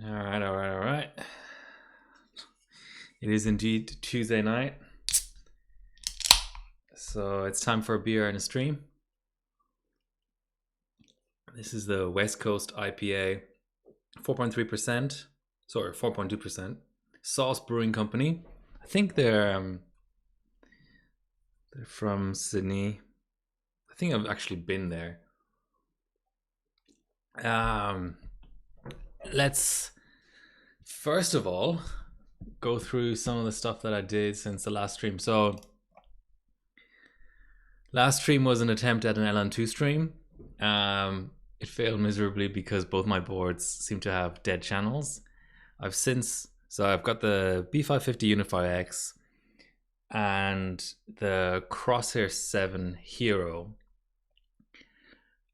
All right, all right, all right. It is indeed Tuesday night. So it's time for a beer and a stream. This is the West Coast IPA, 4.3%. Sorry, 4.2%. Sauce Brewing Company. I think they're from Sydney. I think I've actually been there. Let's first of all go through some of the stuff that I did since the last stream. So last stream was an attempt at an LN2 stream. It failed miserably because both my boards seem to have dead channels. I've got the B550 Unify X and the Crosshair 7 Hero.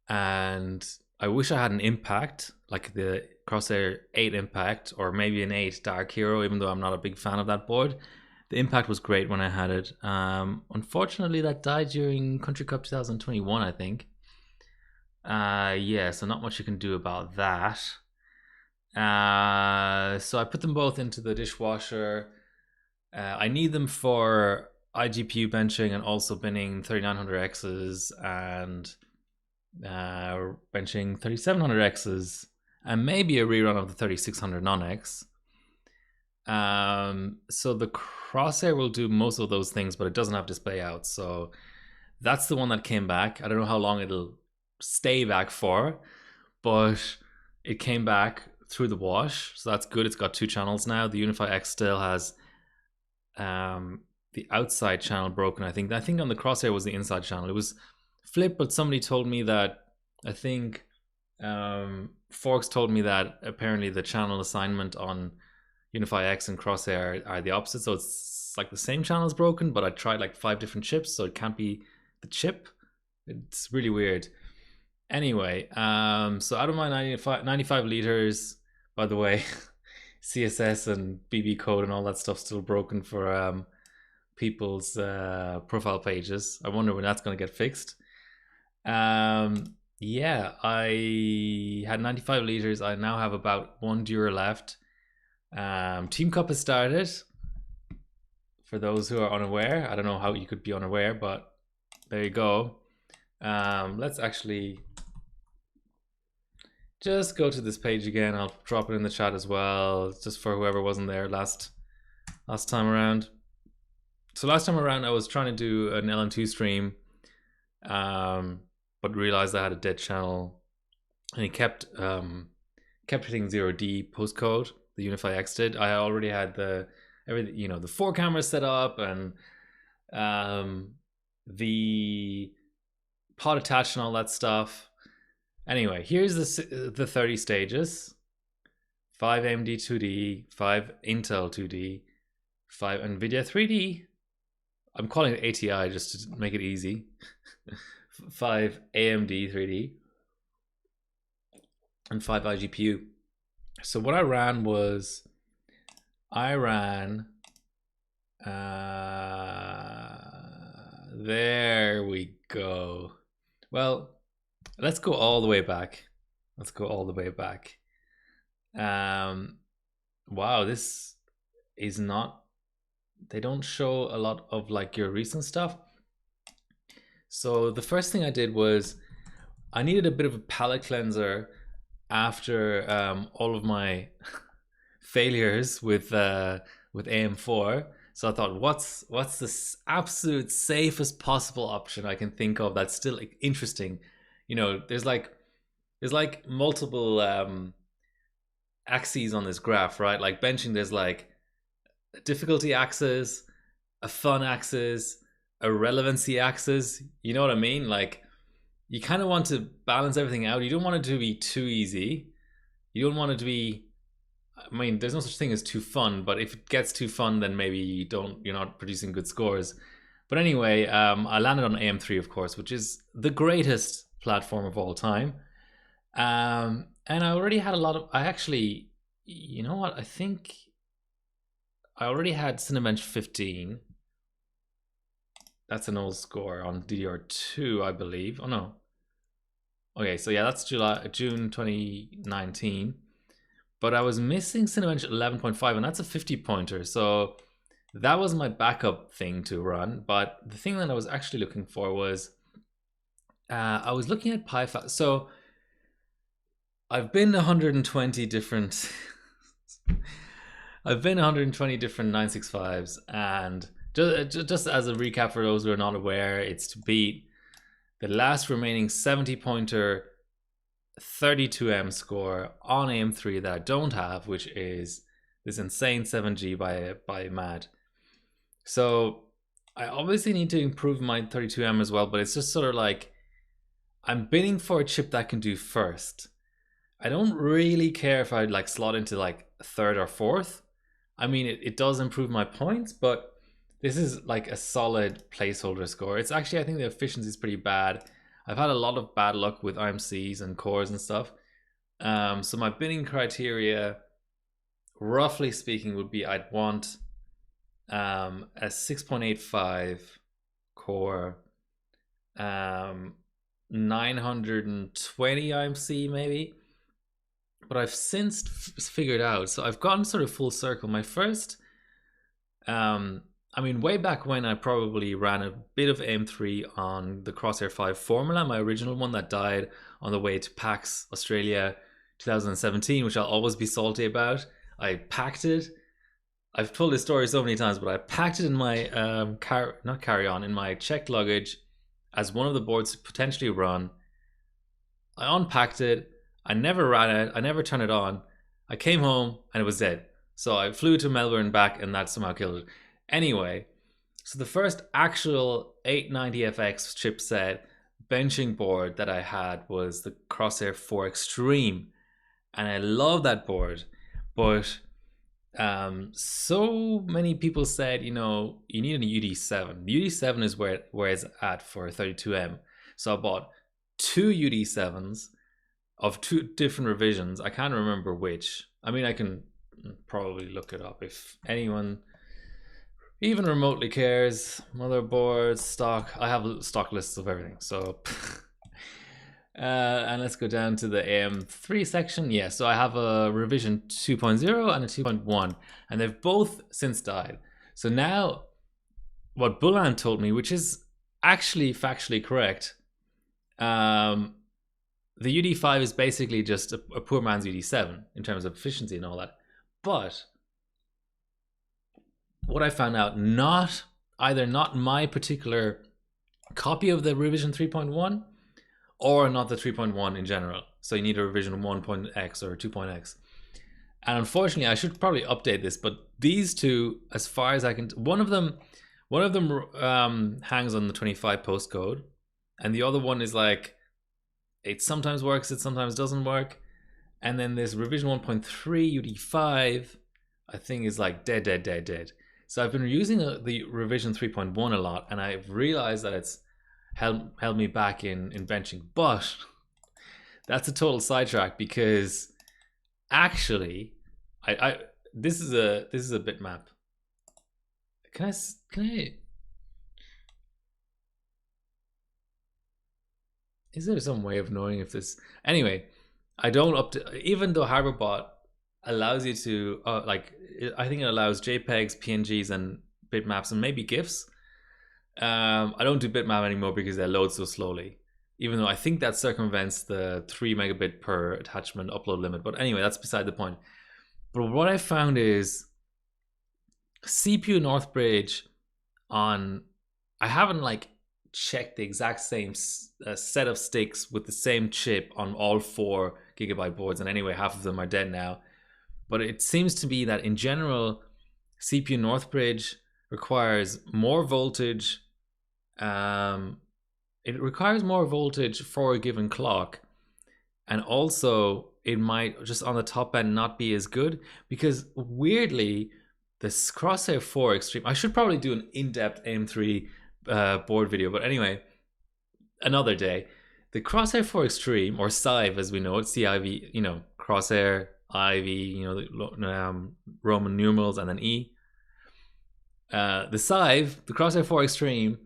And I wish I had an Impact, like the Crosshair 8 Impact, or maybe an 8 Dark Hero, even though I'm not a big fan of that board. The Impact was great when I had it. Unfortunately, that died during Country Cup 2021, I think. Yeah, so not much you can do about that. So I put them both into the dishwasher. I need them for iGPU benching and also binning 3900Xs and benching 3700Xs and maybe a rerun of the 3600 non-X. So the Crosshair will do most of those things, but it doesn't have display out. So that's the one that came back. I don't know how long it'll stay back for, but it came back through the wash, so that's good. It's got 2 channels now. The Unify X still has the outside channel broken. I think on the Crosshair was the inside channel. It was flipped, but somebody told me that, I think Forks told me that apparently the channel assignment on Unify X and Crosshair are the opposite. So it's like the same channel is broken, but I tried like 5 different chips, so it can't be the chip. It's really weird. Anyway, so out of my 95 liters, by the way, CSS and BB code and all that stuff still broken for people's profile pages. I wonder when that's going to get fixed. Yeah, I had 95 liters. I now have about 1 Dura left. Team Cup has started. For those who are unaware, I don't know how you could be unaware, but there you go. Let's actually just go to this page again. I'll drop it in the chat as well, just for whoever wasn't there last time around. So last time around I was trying to do an LN2 stream, but realized I had a dead channel, and it kept hitting 0D postcode. The Unify X did. I already had the 4 cameras set up and the pod attached and all that stuff. Anyway, here's the 30 stages: 5 AMD 2D, 5 Intel 2D, 5 NVIDIA 3D. I'm calling it ATI just to make it easy. 5 AMD 3D, and 5 iGPU. So what I ran was, there we go. Well, let's go all the way back. Wow, this is not, they don't show a lot of like your recent stuff. So the first thing I did was I needed a bit of a palate cleanser after all of my failures with AM4. So I thought, what's the absolute safest possible option I can think of that's still interesting? You know, there's like multiple axes on this graph, right? Like benching, there's like a difficulty axis, a fun axis, a relevancy axis. You know what I mean? Like, you kind of want to balance everything out. You don't want it to be too easy. You don't want it to be, I mean, there's no such thing as too fun, but if it gets too fun, then maybe you're not producing good scores. But anyway, I landed on AM3, of course, which is the greatest platform of all time. And I already had you know what? I think I already had Cinebench 15. That's an old score on DDR2, I believe. Oh no. Okay, so yeah, that's June 2019. but I was missing Cinebench 11.5, and that's a 50 pointer. So that was my backup thing to run. But the thing that I was actually looking for was I was looking at PyFast. So I've been 120 different. I've been 120 different 965s, and just as a recap for those who are not aware, it's to beat the last remaining 70 pointer 32M score on AM3 that I don't have, which is this insane 7G by Mad. So I obviously need to improve my 32M as well, but it's just sort of like I'm bidding for a chip that can do first. I don't really care if I'd like slot into like third or fourth. I mean, it does improve my points, but this is like a solid placeholder score. It's actually, I think the efficiency is pretty bad. I've had a lot of bad luck with IMCs and cores and stuff. So my bidding criteria, roughly speaking, would be I'd want a 6.85 core, 920 IMC maybe. But I've since figured out, so I've gone sort of full circle. My first, I mean, way back when I probably ran a bit of AM3 on the Crosshair 5 formula, my original one that died on the way to PAX Australia 2017, which I'll always be salty about. I packed it. I've told this story so many times, but I packed it in my not carry-on, in my checked luggage as one of the boards to potentially run. I unpacked it. I never ran it. I never turned it on. I came home and it was dead. So I flew to Melbourne back, and that somehow killed it. Anyway, so the first actual 890FX chipset benching board that I had was the Crosshair 4 Extreme. And I love that board. But so many people said, you know, you need an UD7. The UD7 is where it's at for 32M. So I bought two UD7s of two different revisions. I can't remember which. I mean, I can probably look it up if anyone even remotely cares. Motherboards, stock. I have stock lists of everything. So, and let's go down to the AM3 section. Yeah, so I have a revision 2.0 and a 2.1, and they've both since died. So now, what Bulan told me, which is actually factually correct, the UD5 is basically just a poor man's UD7 in terms of efficiency and all that. But what I found out, not my particular copy of the revision 3.1 or not the 3.1 in general. So you need a revision 1.x or 2.x. And unfortunately, I should probably update this, but these two, as far as I can, one of them hangs on the 25 postcode, and the other one is like, it sometimes works, it sometimes doesn't work. And then this revision 1.3 UD5, I think is like dead. So I've been using the revision 3.1 a lot, and I've realized that it's held me back in benching. But that's a total sidetrack, because actually, this is a bitmap. Can I? Is there some way of knowing if this? Anyway, I don't even though HarborBot allows you to I think it allows JPEGs, PNGs, and bitmaps, and maybe GIFs. I don't do bitmap anymore because they load so slowly. Even though I think that circumvents the 3 megabit per attachment upload limit. But anyway, that's beside the point. But what I found is CPU Northbridge on. I haven't like checked the exact same set of sticks with the same chip on all 4 gigabyte boards, and anyway, half of them are dead now. But it seems to be that in general, CPU Northbridge requires more voltage. It requires more voltage for a given clock, and also it might just on the top end not be as good, because weirdly, this Crosshair 4 Extreme, I should probably do an in-depth AM3 board video, but anyway, another day. The Crosshair 4 Extreme, or CIV as we know it, CIV, you know, Crosshair, IV, you know, the Roman numerals, and then E. The CIV, the Crosshair 4 Extreme,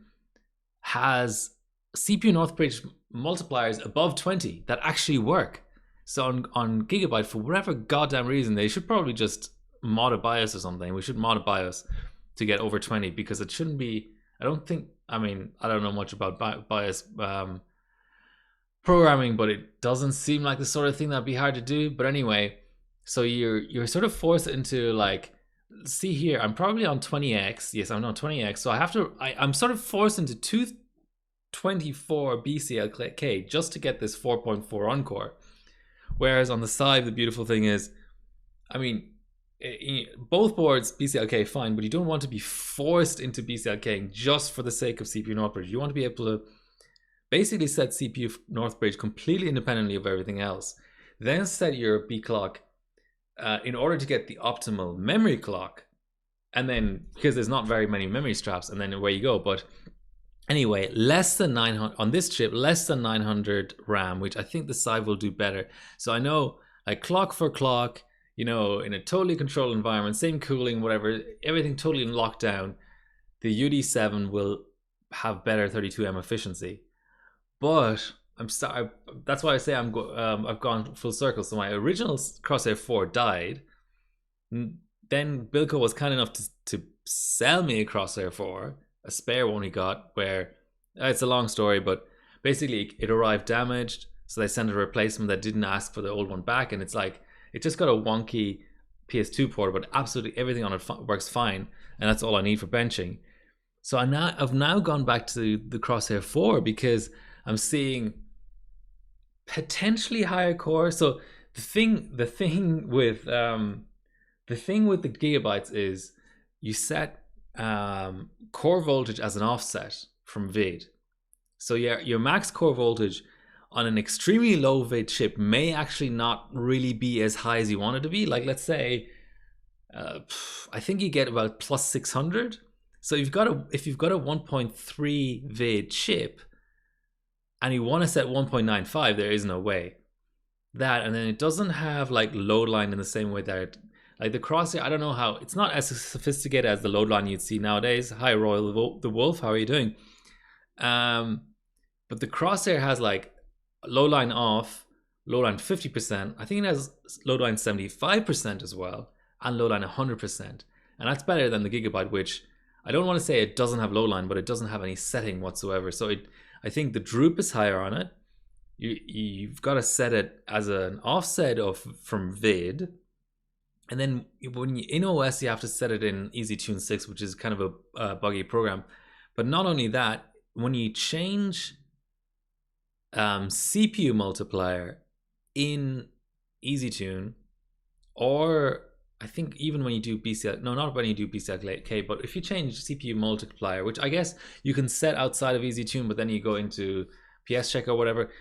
has CPU Northbridge multipliers above 20 that actually work. So on Gigabyte, for whatever goddamn reason, they should probably just mod a BIOS or something. We should mod a BIOS to get over 20, because it shouldn't be. I don't think. I mean, I don't know much about BIOS programming, but it doesn't seem like the sort of thing that'd be hard to do. But anyway, so you're sort of forced into like, see here, I'm probably on 20x. Yes, I'm on 20x. So I'm sort of forced into 224 BCLK just to get this 4.4 Encore. Whereas on the side, the beautiful thing is, I mean, both boards BCLK fine, but you don't want to be forced into BCLK just for the sake of CPU North Bridge. You want to be able to basically set CPU North Bridge completely independently of everything else. Then set your B clock in order to get the optimal memory clock. And then, because there's not very many memory straps, and then away you go. But anyway, less than 900 on this chip, less than 900 RAM, which I think the side will do better. So I know, like, clock for clock, you know, in a totally controlled environment, same cooling, whatever, everything totally in lockdown, the UD7 will have better 32M efficiency. But I'm sorry, that's why I say I've gone full circle. So my original Crosshair 4 died. Then Bilko was kind enough to sell me a Crosshair 4, a spare one he got, where it's a long story, but basically it arrived damaged. So they sent a replacement that didn't ask for the old one back, and it's like, it just got a wonky PS2 port, but absolutely everything on it works fine, and that's all I need for benching. So I've now gone back to the Crosshair 4 because I'm seeing potentially higher core. So the thing with the Gigabytes is you set core voltage as an offset from vid. So your max core voltage on an extremely low vid chip may actually not really be as high as you want it to be. Like, let's say, I think you get about plus 600. So if you've got a 1.3 vid chip and you want to set 1.95, there is no way. That, and then it doesn't have like load line in the same way that like the Crosshair, I don't know how, it's not as sophisticated as the load line you'd see nowadays. Hi Royal the Wolf, how are you doing? But the Crosshair has like load line off, load line 50%. I think it has load line 75% as well, and load line 100%. And that's better than the Gigabyte, which I don't want to say it doesn't have load line, but it doesn't have any setting whatsoever. So I think the droop is higher on it. You've got to set it as an offset from vid, and then in OS you have to set it in EasyTune 6, which is kind of a buggy program. But not only that, when you change CPU multiplier in EasyTune, or I think even when you do BCL, no, not when you do BCLK, but if you change CPU multiplier, which I guess you can set outside of EasyTune, but then you go into PS Check or whatever,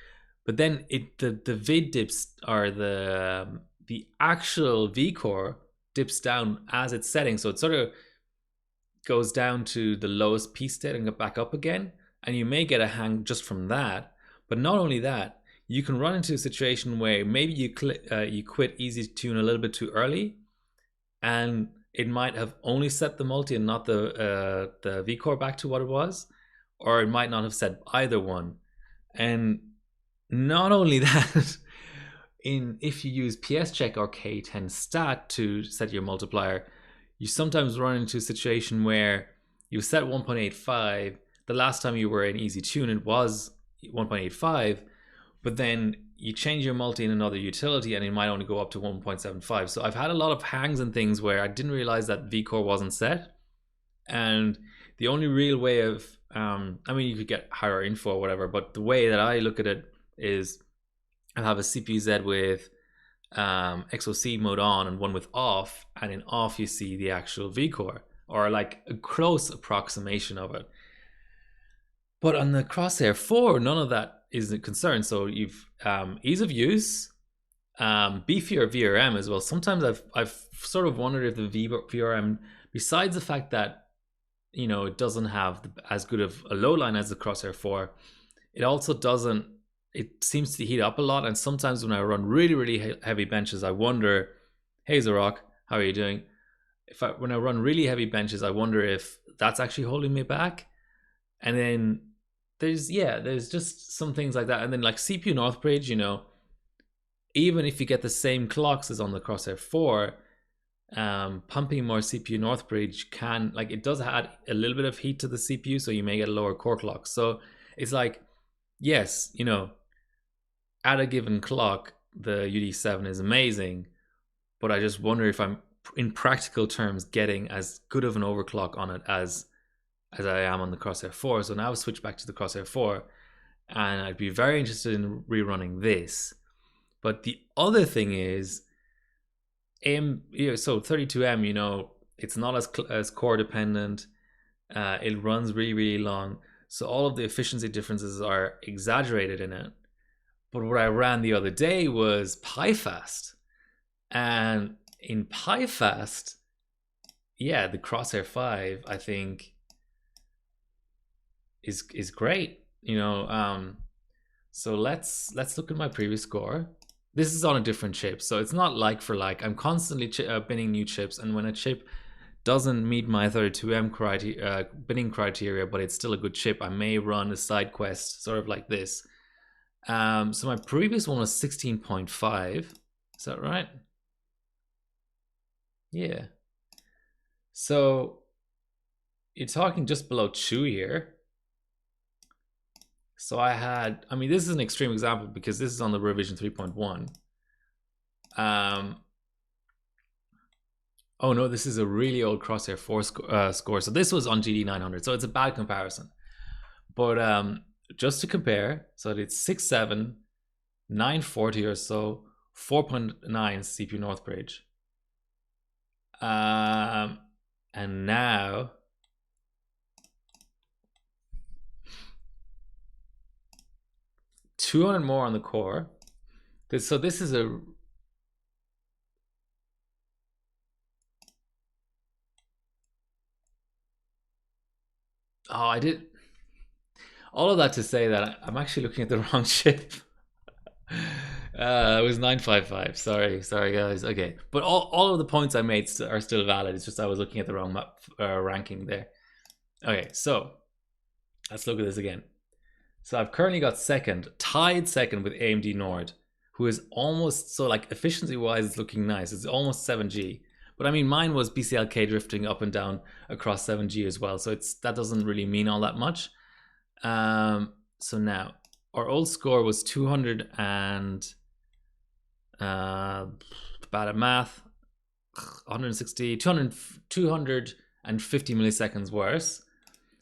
but then the vid dips, or the actual vCore dips down as it's setting, so it sort of goes down to the lowest P state and go back up again, and you may get a hang just from that. But not only that, you can run into a situation where maybe you quit EasyTune a little bit too early, and it might have only set the multi and not the vCore back to what it was, or it might not have set either one. And not only that, if you use PS Check or K10 Stat to set your multiplier, you sometimes run into a situation where you set 1.85. The last time you were in EasyTune, it was 1.85, but then you change your multi in another utility and it might only go up to 1.75. So I've had a lot of hangs and things where I didn't realize that vCore wasn't set, and the only real way of I mean, you could get higher info or whatever, but the way that I look at it is I'll have a CPU-Z with XOC mode on and one with off, and in off you see the actual vCore, or like a close approximation of it. But on the Crosshair 4, none of that is a concern. So you've ease of use, beefier VRM as well. Sometimes I've sort of wondered if the VRM, besides the fact that, you know, it doesn't have as good of a low line as the Crosshair 4, it also doesn't, it seems to heat up a lot. And sometimes when I run really, really heavy benches, I wonder, hey Zarok, how are you doing? When I run really heavy benches, I wonder if that's actually holding me back. And then there's just some things like that. And then like CPU Northbridge, you know, even if you get the same clocks as on the Crosshair 4, pumping more CPU Northbridge can, like, it does add a little bit of heat to the CPU, so you may get a lower core clock. So it's like, yes, you know, at a given clock, the UD7 is amazing, but I just wonder if I'm, in practical terms, getting as good of an overclock on it as I am on the Crosshair 4. So now I've switched back to the Crosshair 4, and I'd be very interested in rerunning this. But the other thing is, so 32M, you know, it's not as core dependent. It runs really, really long. So all of the efficiency differences are exaggerated in it. But what I ran the other day was PyFast. And in PyFast, yeah, the Crosshair 5, I think, is great. You know, so let's look at my previous score. This is on a different chip, so it's not like for like. I'm constantly binning new chips, and when a chip doesn't meet my 32M binning criteria, but it's still a good chip, I may run a side quest, sort of like this. So my previous one was 16.5. Is that right? Yeah. So you're talking just below 2 here. So I mean, this is an extreme example because this is on the revision 3.1. Oh no, this is a really old Crosshair 4 score. So this was on GD900, so it's a bad comparison. But just to compare, so it's 6.7, 940 or so, 4.9 CPU Northbridge. And now, $200 more on the core. So this is a... Oh, I did... All of that to say that I'm actually looking at the wrong chip. It was 955. Sorry guys. Okay, but all of the points I made are still valid. It's just I was looking at the wrong ranking there. Okay, so let's look at this again. So I've currently got tied second with AMD Nord, who is almost, so like efficiency wise, it's looking nice. It's almost 7G. But I mean, mine was BCLK drifting up and down across 7G as well. So that doesn't really mean all that much. So now our old score was 200 and bad at math, 160, 250 milliseconds worse.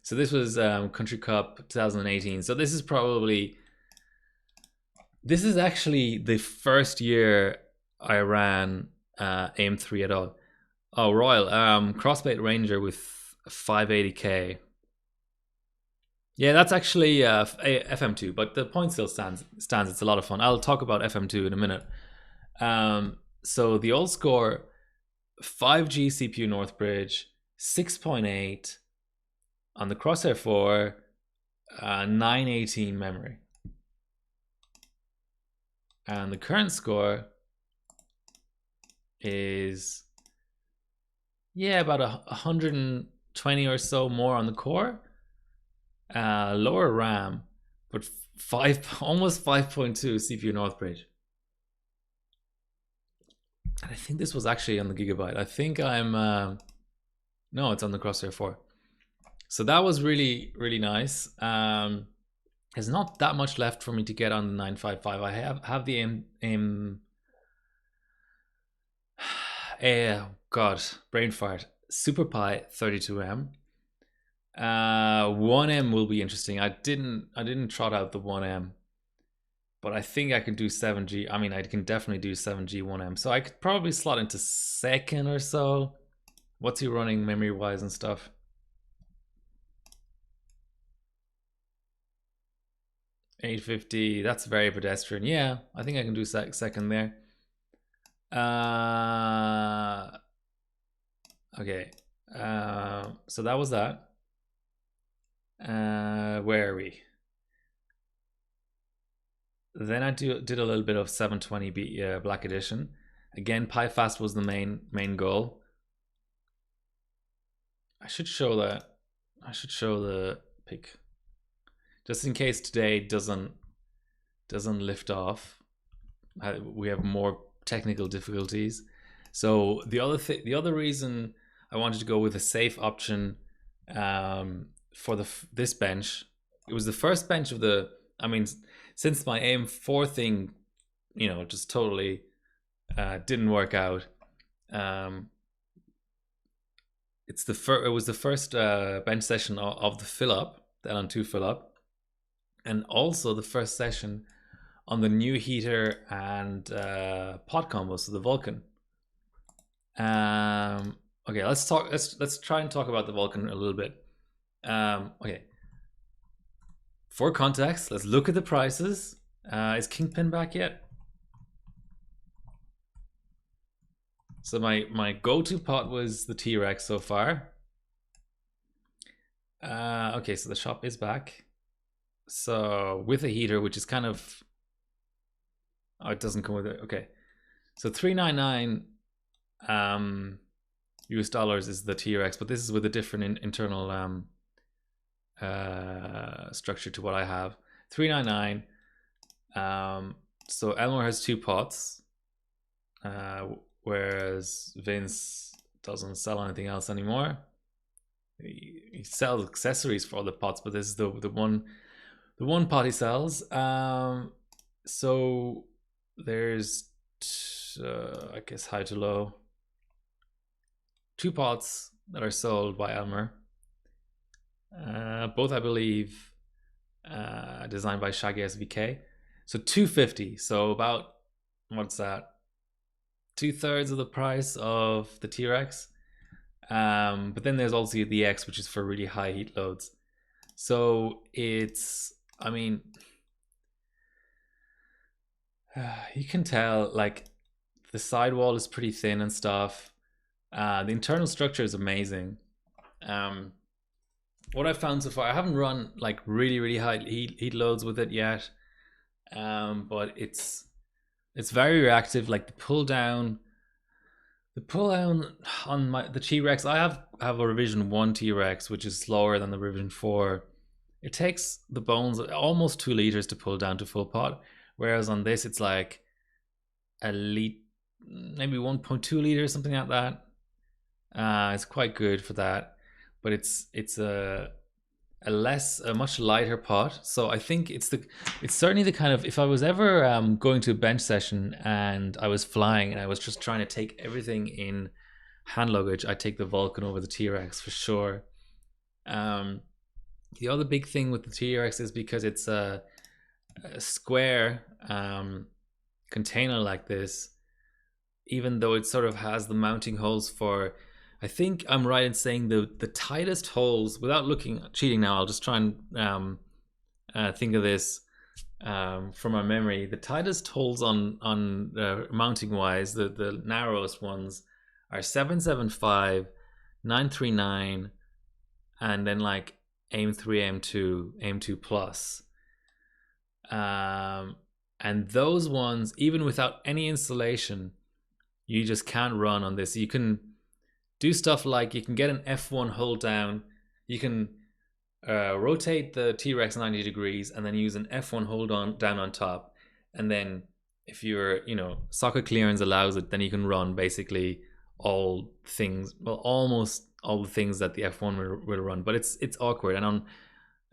So this was Country Cup 2018. So this is actually the first year I ran AM3 at all. Oh, Royal, Crossbait Ranger with 580k. Yeah, that's actually FM2, but the point still stands. It's a lot of fun. I'll talk about FM2 in a minute. So the old score, 5G CPU Northbridge, 6.8 on the Crosshair 4, 918 memory. And the current score is, yeah, about 120 or so more on the core. Lower RAM, but almost 5.2 CPU Northbridge. And I think this was actually on the Gigabyte. I think I'm no, it's on the Crosshair 4. So that was really, really nice. There's not that much left for me to get on the 955. I have the God, brain fart. SuperPi 32M. 1M will be interesting. I didn't trot out the 1M, but I think I can do 7G. I mean, I can definitely do 7G 1M. So I could probably slot into second or so. What's he running memory wise and stuff? $850. That's very pedestrian. Yeah, I think I can do second there. Okay. So that was that. Where are we? Then I did a little bit of 720 Black Edition. Again, PyFast was the main goal. I should show that. I should show the pic, just in case today doesn't lift off. we have more technical difficulties. So the other reason I wanted to go with a safe option for this bench, it was the first bench of the. I mean, since my AM4 thing, just totally didn't work out. It was the first bench session of the fill up, the LN2 fill up, and also the first session on the new heater and pod combo, so the Vulcan. Okay, let's try and talk about the Vulcan a little bit. Okay, for context, let's look at the prices. Is Kingpin back yet? So my go-to pot was the T-Rex so far. Okay, so the shop is back. So with a heater, which is kind of, oh, it doesn't come with it. Okay, so $399 US dollars is the T-Rex, but this is with a different internal structure to what I have. $399. So Elmore has 2 pots, whereas Vince doesn't sell anything else anymore. He sells accessories for all the pots, but this is the one pot he sells. So there's I guess high to low 2 pots that are sold by Elmer. Both, I believe, designed by Shaggy SVK. So $250. So about, what's that? 2/3 of the price of the T-Rex. But then there's also the X, which is for really high heat loads. So it's, I mean, you can tell like the sidewall is pretty thin and stuff. The internal structure is amazing. What I've found so far, I haven't run like really high heat loads with it yet, but it's very reactive. Like the pull down on the T-Rex, I have a revision 1 T-Rex, which is slower than the revision 4. It takes the bones almost 2 liters to pull down to full pot, whereas on this it's like a liter, maybe 1.2 liters, something like that. It's quite good for that, but it's a much lighter pot. So I think it's certainly the kind of, if I was ever going to a bench session and I was flying and I was just trying to take everything in hand luggage, I'd take the Vulcan over the T-Rex for sure. The other big thing with the T-Rex is because it's a square container like this, even though it sort of has the mounting holes for, I think I'm right in saying the tightest holes, without cheating now, I'll just try and think of this from my memory. The tightest holes on mounting wise, the narrowest ones are 775, 939, and then like AIM-3, AIM-2 plus. And those ones, even without any installation, you just can't run on this. You can do stuff like you can get an F1 hold down, you can rotate the T-Rex 90 degrees and then use an F1 hold down on top, and then if your socket clearance allows it, then you can run basically all things, well, almost all the things that the F1 will run. But it's awkward, and on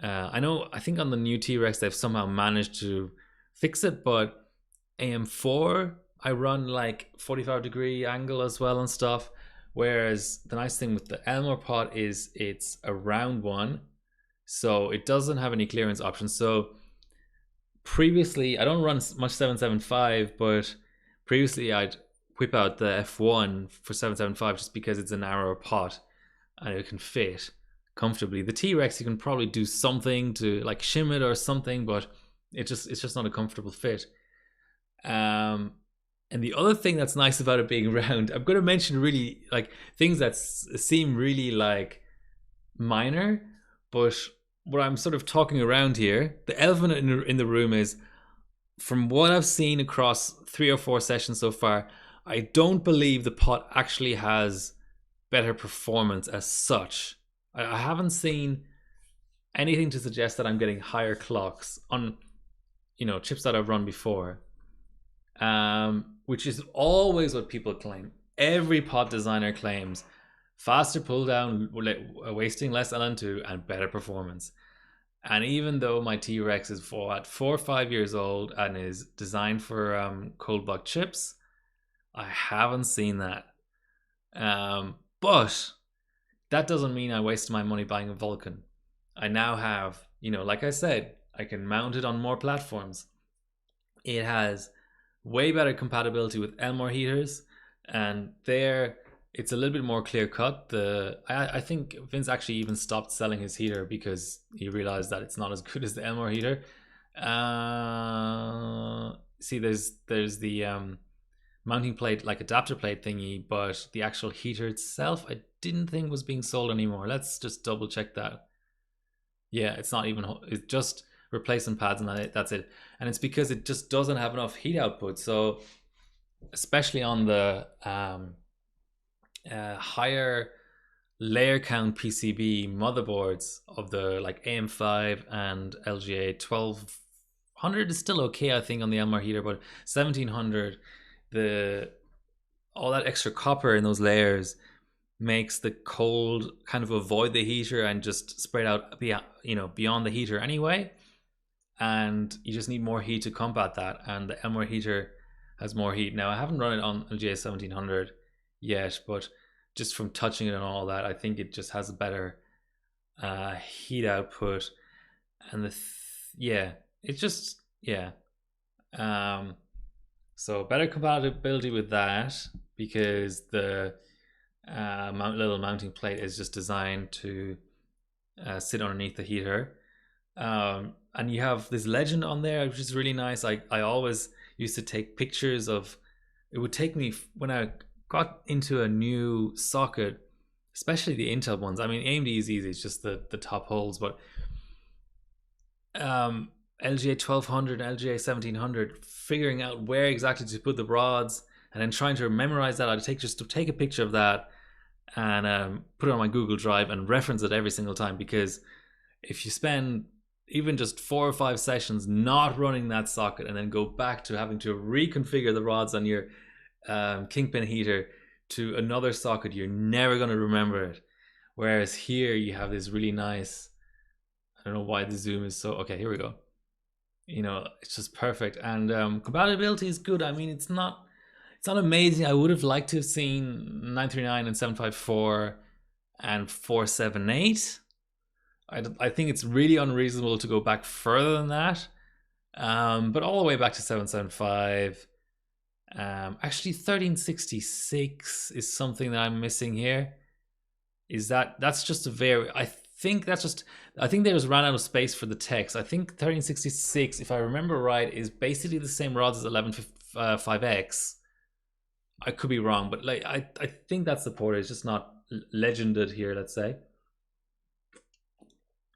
I think on the new T-Rex they've somehow managed to fix it, but AM4 I run like 45 degree angle as well and stuff. Whereas the nice thing with the Elmore pot is it's a round one, so it doesn't have any clearance options. So previously, I don't run much 775, but previously I'd whip out the F1 for 775 just because it's a narrower pot and it can fit comfortably. The T-Rex, you can probably do something to like shim it or something, but it's just not a comfortable fit. And the other thing that's nice about it being round, I'm going to mention really like things that seem really like minor, but what I'm sort of talking around here, the elephant in the room is, from what I've seen across 3 or 4 sessions so far, I don't believe the pot actually has better performance as such. I haven't seen anything to suggest that I'm getting higher clocks on chips that I've run before. which is always what people claim. Every pot designer claims faster pull down, wasting less LN2, and better performance. And even though my T-Rex is at 4 or 5 years old and is designed for cold block chips, I haven't seen that. But that doesn't mean I wasted my money buying a Vulcan. I now have, like I said, I can mount it on more platforms. It has way better compatibility with Elmore heaters, and there it's a little bit more clear cut. I think Vince actually even stopped selling his heater because he realized that it's not as good as the Elmore heater. See, there's the mounting plate, like adapter plate thingy, but the actual heater itself I didn't think was being sold anymore. Let's just double check that. Yeah, it's not even, it's just replacement pads and that's it. And it's because it just doesn't have enough heat output. So especially on the higher layer count PCB motherboards of the like AM5 and LGA 1200 is still okay, I think, on the Elmore heater, but 1700, all that extra copper in those layers makes the cold kind of avoid the heater and just spread out beyond the heater anyway, and you just need more heat to combat that. And the Elmore heater has more heat. Now I haven't run it on LGA 1700 yet, but just from touching it and all that, I think it just has a better heat output. And it's just so better compatibility with that, because the little mounting plate is just designed to sit underneath the heater. And you have this legend on there, which is really nice. I always used to take pictures of, it would take me when I got into a new socket, especially the Intel ones. I mean, AMD is easy, it's just the top holes, but LGA 1200 and LGA 1700, figuring out where exactly to put the rods and then trying to memorize that. I'd take a picture of that and put it on my Google Drive and reference it every single time, because if you spend even just 4 or 5 sessions not running that socket and then go back to having to reconfigure the rods on your kingpin heater to another socket, you're never going to remember it. Whereas here you have this really nice, I don't know why the zoom is so, okay, here we go. It's just perfect. And compatibility is good. I mean, it's not amazing. I would have liked to have seen 939 and 754 and 478. I think it's really unreasonable to go back further than that. But all the way back to 775. Actually, 1366 is something that I'm missing here. That's just a very, I think they just ran out of space for the text. I think 1366, if I remember right, is basically the same rods as 11.5x. I could be wrong, but like I think that's the port. It's just not legended here, let's say.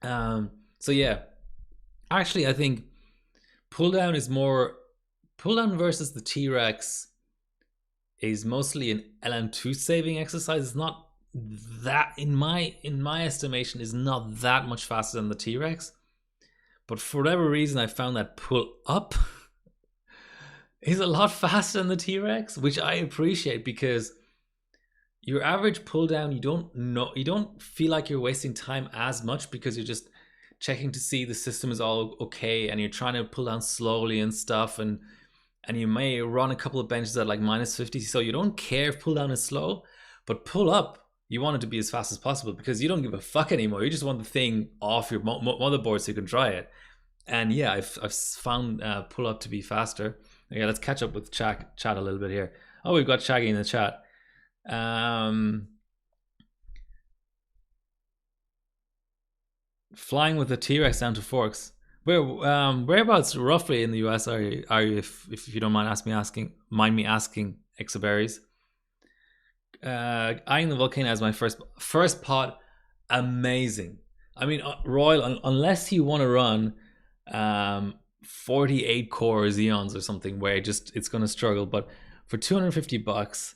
So yeah, actually I think pull down versus the T-Rex is mostly an LN2 saving exercise. It's not that, in my estimation, is not that much faster than the T-Rex, but for whatever reason I found that pull up is a lot faster than the T-Rex, which I appreciate, because your average pull down, you don't feel like you're wasting time as much, because you're just checking to see the system is all okay, and you're trying to pull down slowly and stuff, and you may run a couple of benches at like -50, so you don't care if pull down is slow. But pull up, you want it to be as fast as possible, because you don't give a fuck anymore. You just want the thing off your motherboard so you can try it. And yeah, I've found pull up to be faster. Okay, let's catch up with chat a little bit here. Oh, we've got Shaggy in the chat. Flying with the T-Rex down to Forks. Whereabouts roughly in the US are you if you don't mind me asking, Exoberries? Eyeing the Volcano as my first pod, amazing. I mean, Royal, unless you want to run 48 core Xeons or something, where it's going to struggle, but for $250,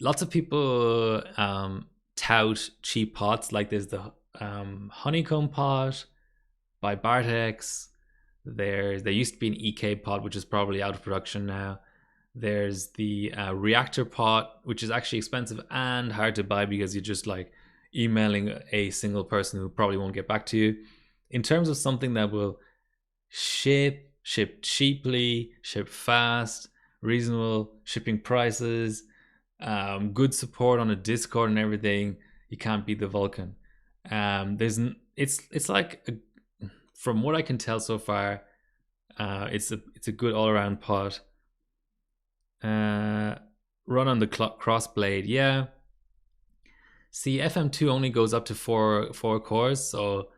lots of people tout cheap pots. Like there's the honeycomb pot by Bartex, There used to be an EK pot, which is probably out of production now. There's the reactor pot, which is actually expensive and hard to buy because you're just like emailing a single person who probably won't get back to you. In terms of something that will ship cheaply, ship fast, reasonable shipping prices, good support on a Discord and everything, you can't beat the Vulcan. It's like from what I can tell so far, it's a good all around pot. Run on the crossblade, yeah. See, FM2 only goes up to four cores, so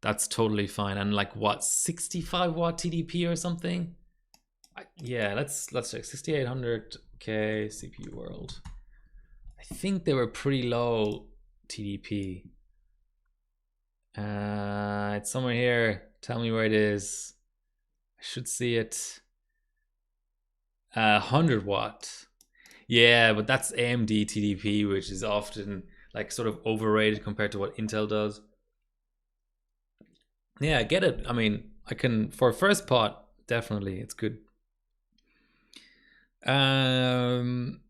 that's totally fine. And like what, 65 watt TDP or something? Yeah, let's check. 6800K CPU world. I think they were pretty low TDP. It's somewhere here. Tell me where it is. I should see it. 100 watt. Yeah, but that's AMD TDP, which is often like sort of overrated compared to what Intel does. Yeah, I get it. I mean, I can, for a first pot, definitely, it's good. Hard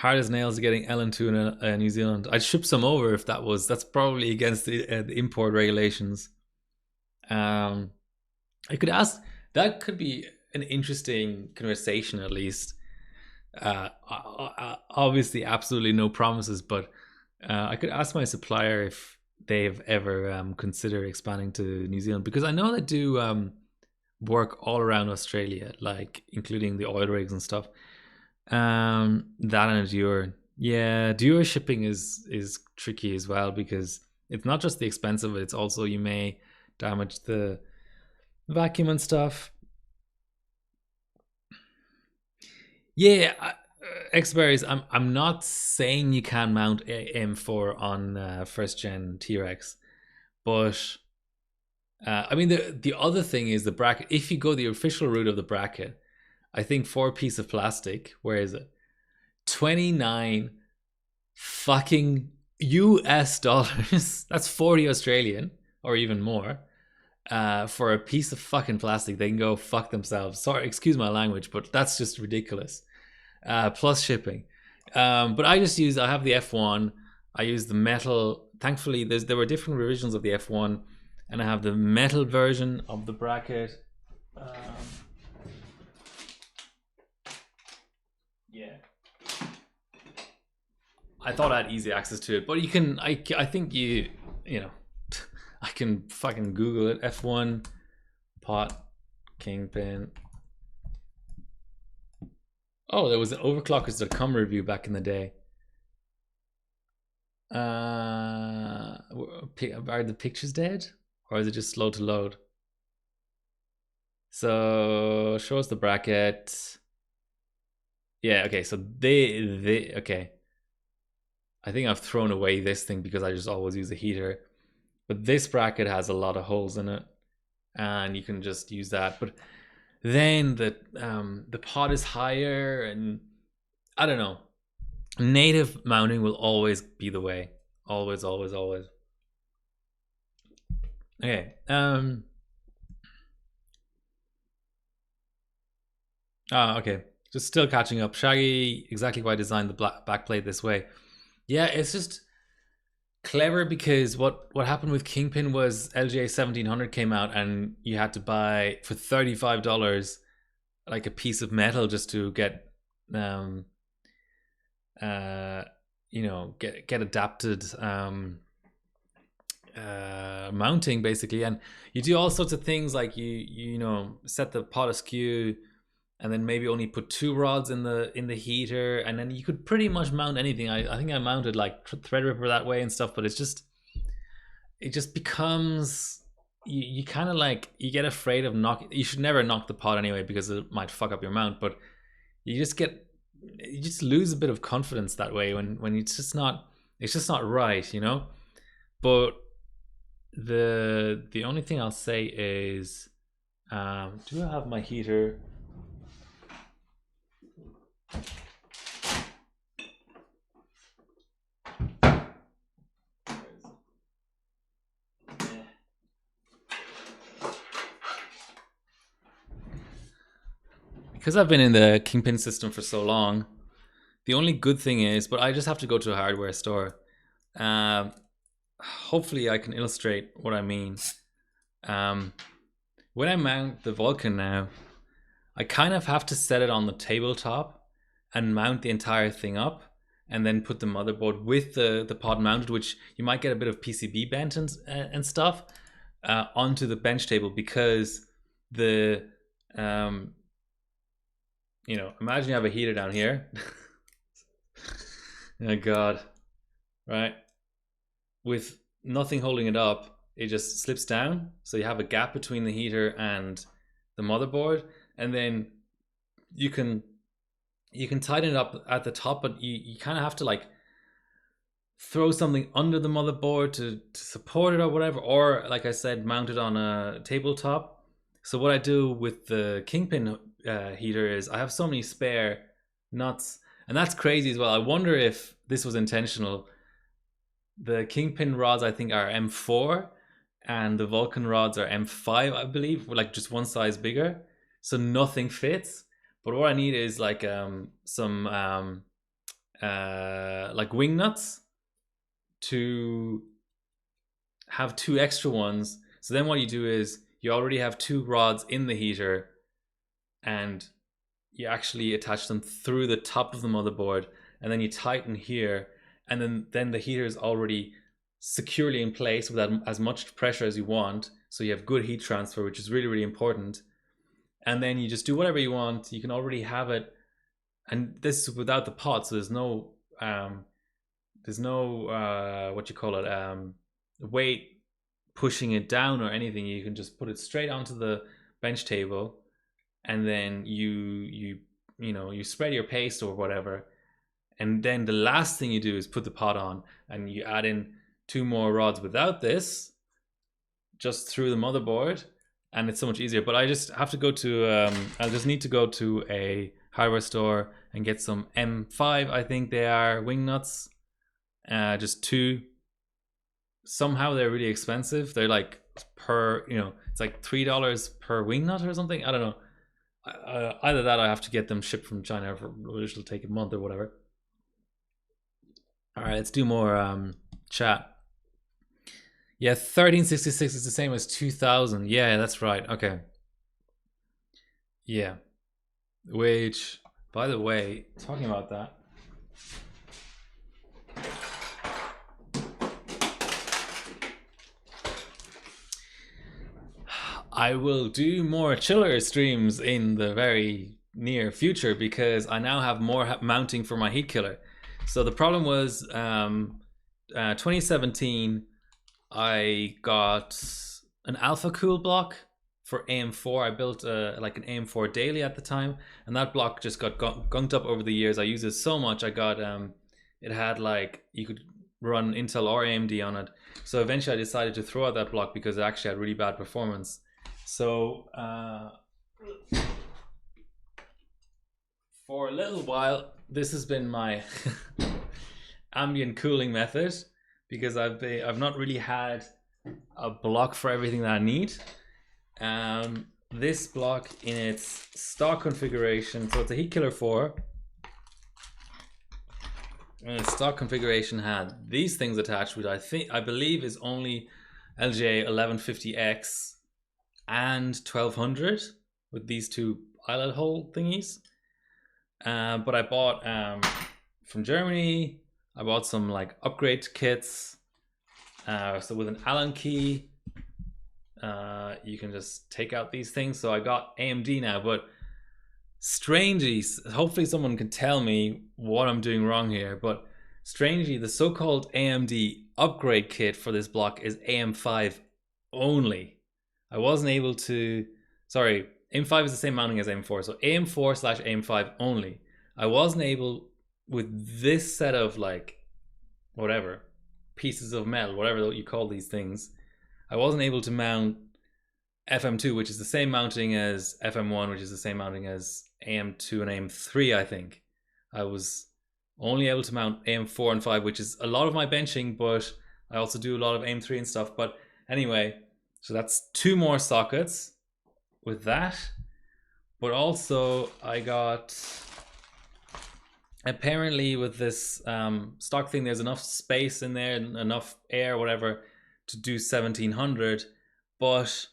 as nails getting LN2 in New Zealand. I'd ship some over if that's probably against the import regulations. I could ask, that could be an interesting conversation at least. Obviously, absolutely no promises, but I could ask my supplier if they've ever considered expanding to New Zealand, because I know they do work all around Australia, like including the oil rigs and stuff. That and Dewar. Yeah, Dewar shipping is tricky as well, because it's not just the expense of it, it's also you may damage the vacuum and stuff. Yeah, Xberries, I'm not saying you can mount M4 on first gen T-Rex, but I mean the other thing is the bracket. If you go the official route of the bracket, I think for a piece of plastic, where is it? 29 fucking US dollars. That's 40 Australian or even more. For a piece of fucking plastic, they can go fuck themselves. Sorry, excuse my language, but that's just ridiculous. Plus shipping. But I have the F1. I use the metal. Thankfully, there were different revisions of the F1, and I have the metal version of the bracket. Yeah. I thought I had easy access to it, but you can. I think you know. I can fucking Google it. F1 pot kingpin. Oh, there was an overclockers.com review back in the day. Are the pictures dead? Or is it just slow to load? So, show us the bracket. Yeah, okay, so they okay. I think I've thrown away this thing because I just always use a heater. But this bracket has a lot of holes in it, and you can just use that. But then the pot is higher, and I don't know. Native mounting will always be the way. Always, always, always. Okay. Okay. Just still catching up. Shaggy, exactly why I designed the backplate this way. Yeah, it's just clever because what happened with Kingpin was LGA 1700 came out and you had to buy for $35 like a piece of metal just to get get adapted mounting basically, and you do all sorts of things like you know set the pot askew and then maybe only put 2 rods in the heater, and then you could pretty much mount anything. I think I mounted like Threadripper that way and stuff, but it just becomes you kind of like you get afraid of you should never knock the pot anyway because it might fuck up your mount, but you just lose a bit of confidence that way when it's just not right, you know. But the only thing I'll say is do I have my heater? because I've been in the Kingpin system for so long, the only good thing is, but I just have to go to a hardware store. Hopefully I can illustrate what I mean. When I mount the Vulcan now, I kind of have to set it on the tabletop and mount the entire thing up, and then put the motherboard with the pod mounted, which you might get a bit of PCB bent and stuff, onto the bench table, because the you know, imagine you have a heater down here. Oh god, right? With nothing holding it up, it just slips down, so you have a gap between the heater and the motherboard, and then you can tighten it up at the top, but you kind of have to like throw something under the motherboard to support it or whatever, or like I said, mount it on a tabletop. So what I do with the Kingpin heater is I have so many spare nuts, and that's crazy as well. I wonder if this was intentional. The Kingpin rods I think are M4, and the Vulcan rods are M5, I believe, like just one size bigger, so nothing fits. But what I need is like some like wing nuts to have 2 extra ones. So then what you do is you already have 2 rods in the heater, and you actually attach them through the top of the motherboard, and then you tighten here, and then the heater is already securely in place without as much pressure as you want, so you have good heat transfer, which is really, really important. And then you just do whatever you want. You can already have it, and this is without the pot, so there's no what you call it, weight pushing it down or anything. You can just put it straight onto the bench table, and then you spread your paste or whatever, and then the last thing you do is put the pot on, and you add in 2 more rods without this, just through the motherboard, and it's so much easier. But I just have to go to I'll just need to go to a hardware store and get some M5, I think they are, wing nuts, just 2. Somehow they're really expensive. They're like per, it's like $3 per wing nut or something, I don't know. Either that, I have to get them shipped from China, which will take a month or whatever. All right, let's do more chat. Yeah, 1366 is the same as 2000. Yeah, that's right. Okay. Yeah. Which, by the way, talking about that, I will do more chiller streams in the very near future, because I now have more mounting for my heat killer. So the problem was 2017, I got an alpha cool block for AM4. I built like an AM4 daily at the time, and that block just got gunked up over the years. I used it so much. I got it had like, you could run Intel or AMD on it. So eventually I decided to throw out that block because it actually had really bad performance. So for a little while, this has been my ambient cooling method, because I've not really had a block for everything that I need. This block in its stock configuration, so it's a heat killer 4, and its stock configuration had these things attached, which I believe is only LGA 1150X and 1200 with these 2 eyelet hole thingies. But I bought from Germany, I bought some like upgrade kits. So with an Allen key, you can just take out these things. So I got AMD now, but strangely, hopefully someone can tell me what I'm doing wrong here, but strangely, the so-called AMD upgrade kit for this block is AM5 only. I wasn't able to, sorry, AM5 is the same mounting as AM4, so AM4/AM5 only. I wasn't able, with this set of like, whatever, pieces of metal, whatever you call these things, I wasn't able to mount FM2, which is the same mounting as FM1, which is the same mounting as AM2 and AM3, I think. I was only able to mount AM4 and 5, which is a lot of my benching, but I also do a lot of AM3 and stuff. But anyway, so that's 2 more sockets with that. But also I got, apparently with this stock thing, there's enough space in there and enough air, whatever, to do 1700. But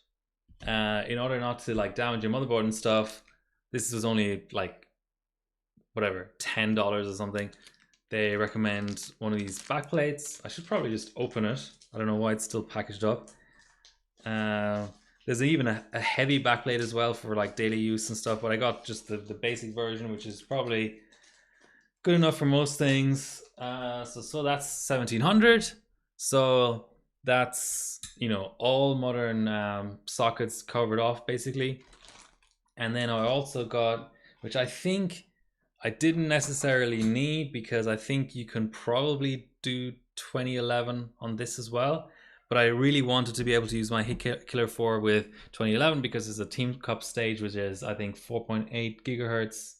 in order not to like damage your motherboard and stuff, this was only like whatever, $10 or something. They recommend one of these backplates. I should probably just open it. I don't know why it's still packaged up. There's even a heavy backplate as well for like daily use and stuff, but I got just the basic version, which is probably good enough for most things. So that's 1700. So that's, you know, all modern sockets covered off basically. And then I also got, which I think I didn't necessarily need, because I think you can probably do 2011 on this as well. But I really wanted to be able to use my Killer 4 with 2011 because it's a Team Cup stage, which is I think 4.8 gigahertz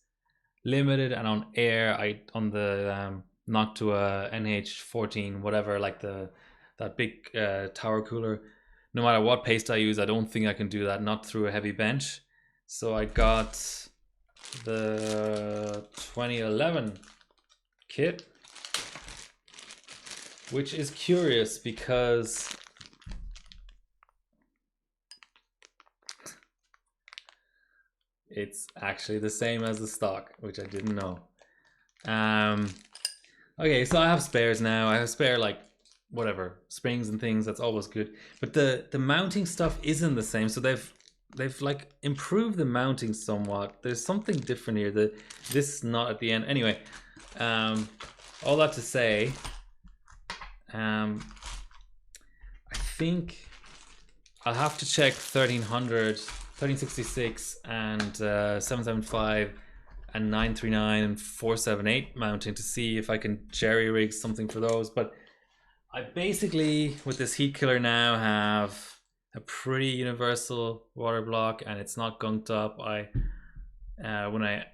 limited, and on air, on the Noctua NH14 whatever, like that big tower cooler. No matter what paste I use, I don't think I can do that, not through a heavy bench. So I got the 2011 kit, which is curious because it's actually the same as the stock, which I didn't know. Okay, so I have spares now. I have spare like whatever springs and things. That's always good. But the mounting stuff isn't the same. So they've like improved the mounting somewhat. There's something different here. This is not at the end. Anyway, all that to say, I think I'll have to check 1300, 1366 and 775 and 939 and 478 mounting to see if I can jerry rig something for those. But I basically, with this heat killer now, have a pretty universal water block, and it's not gunked up. When I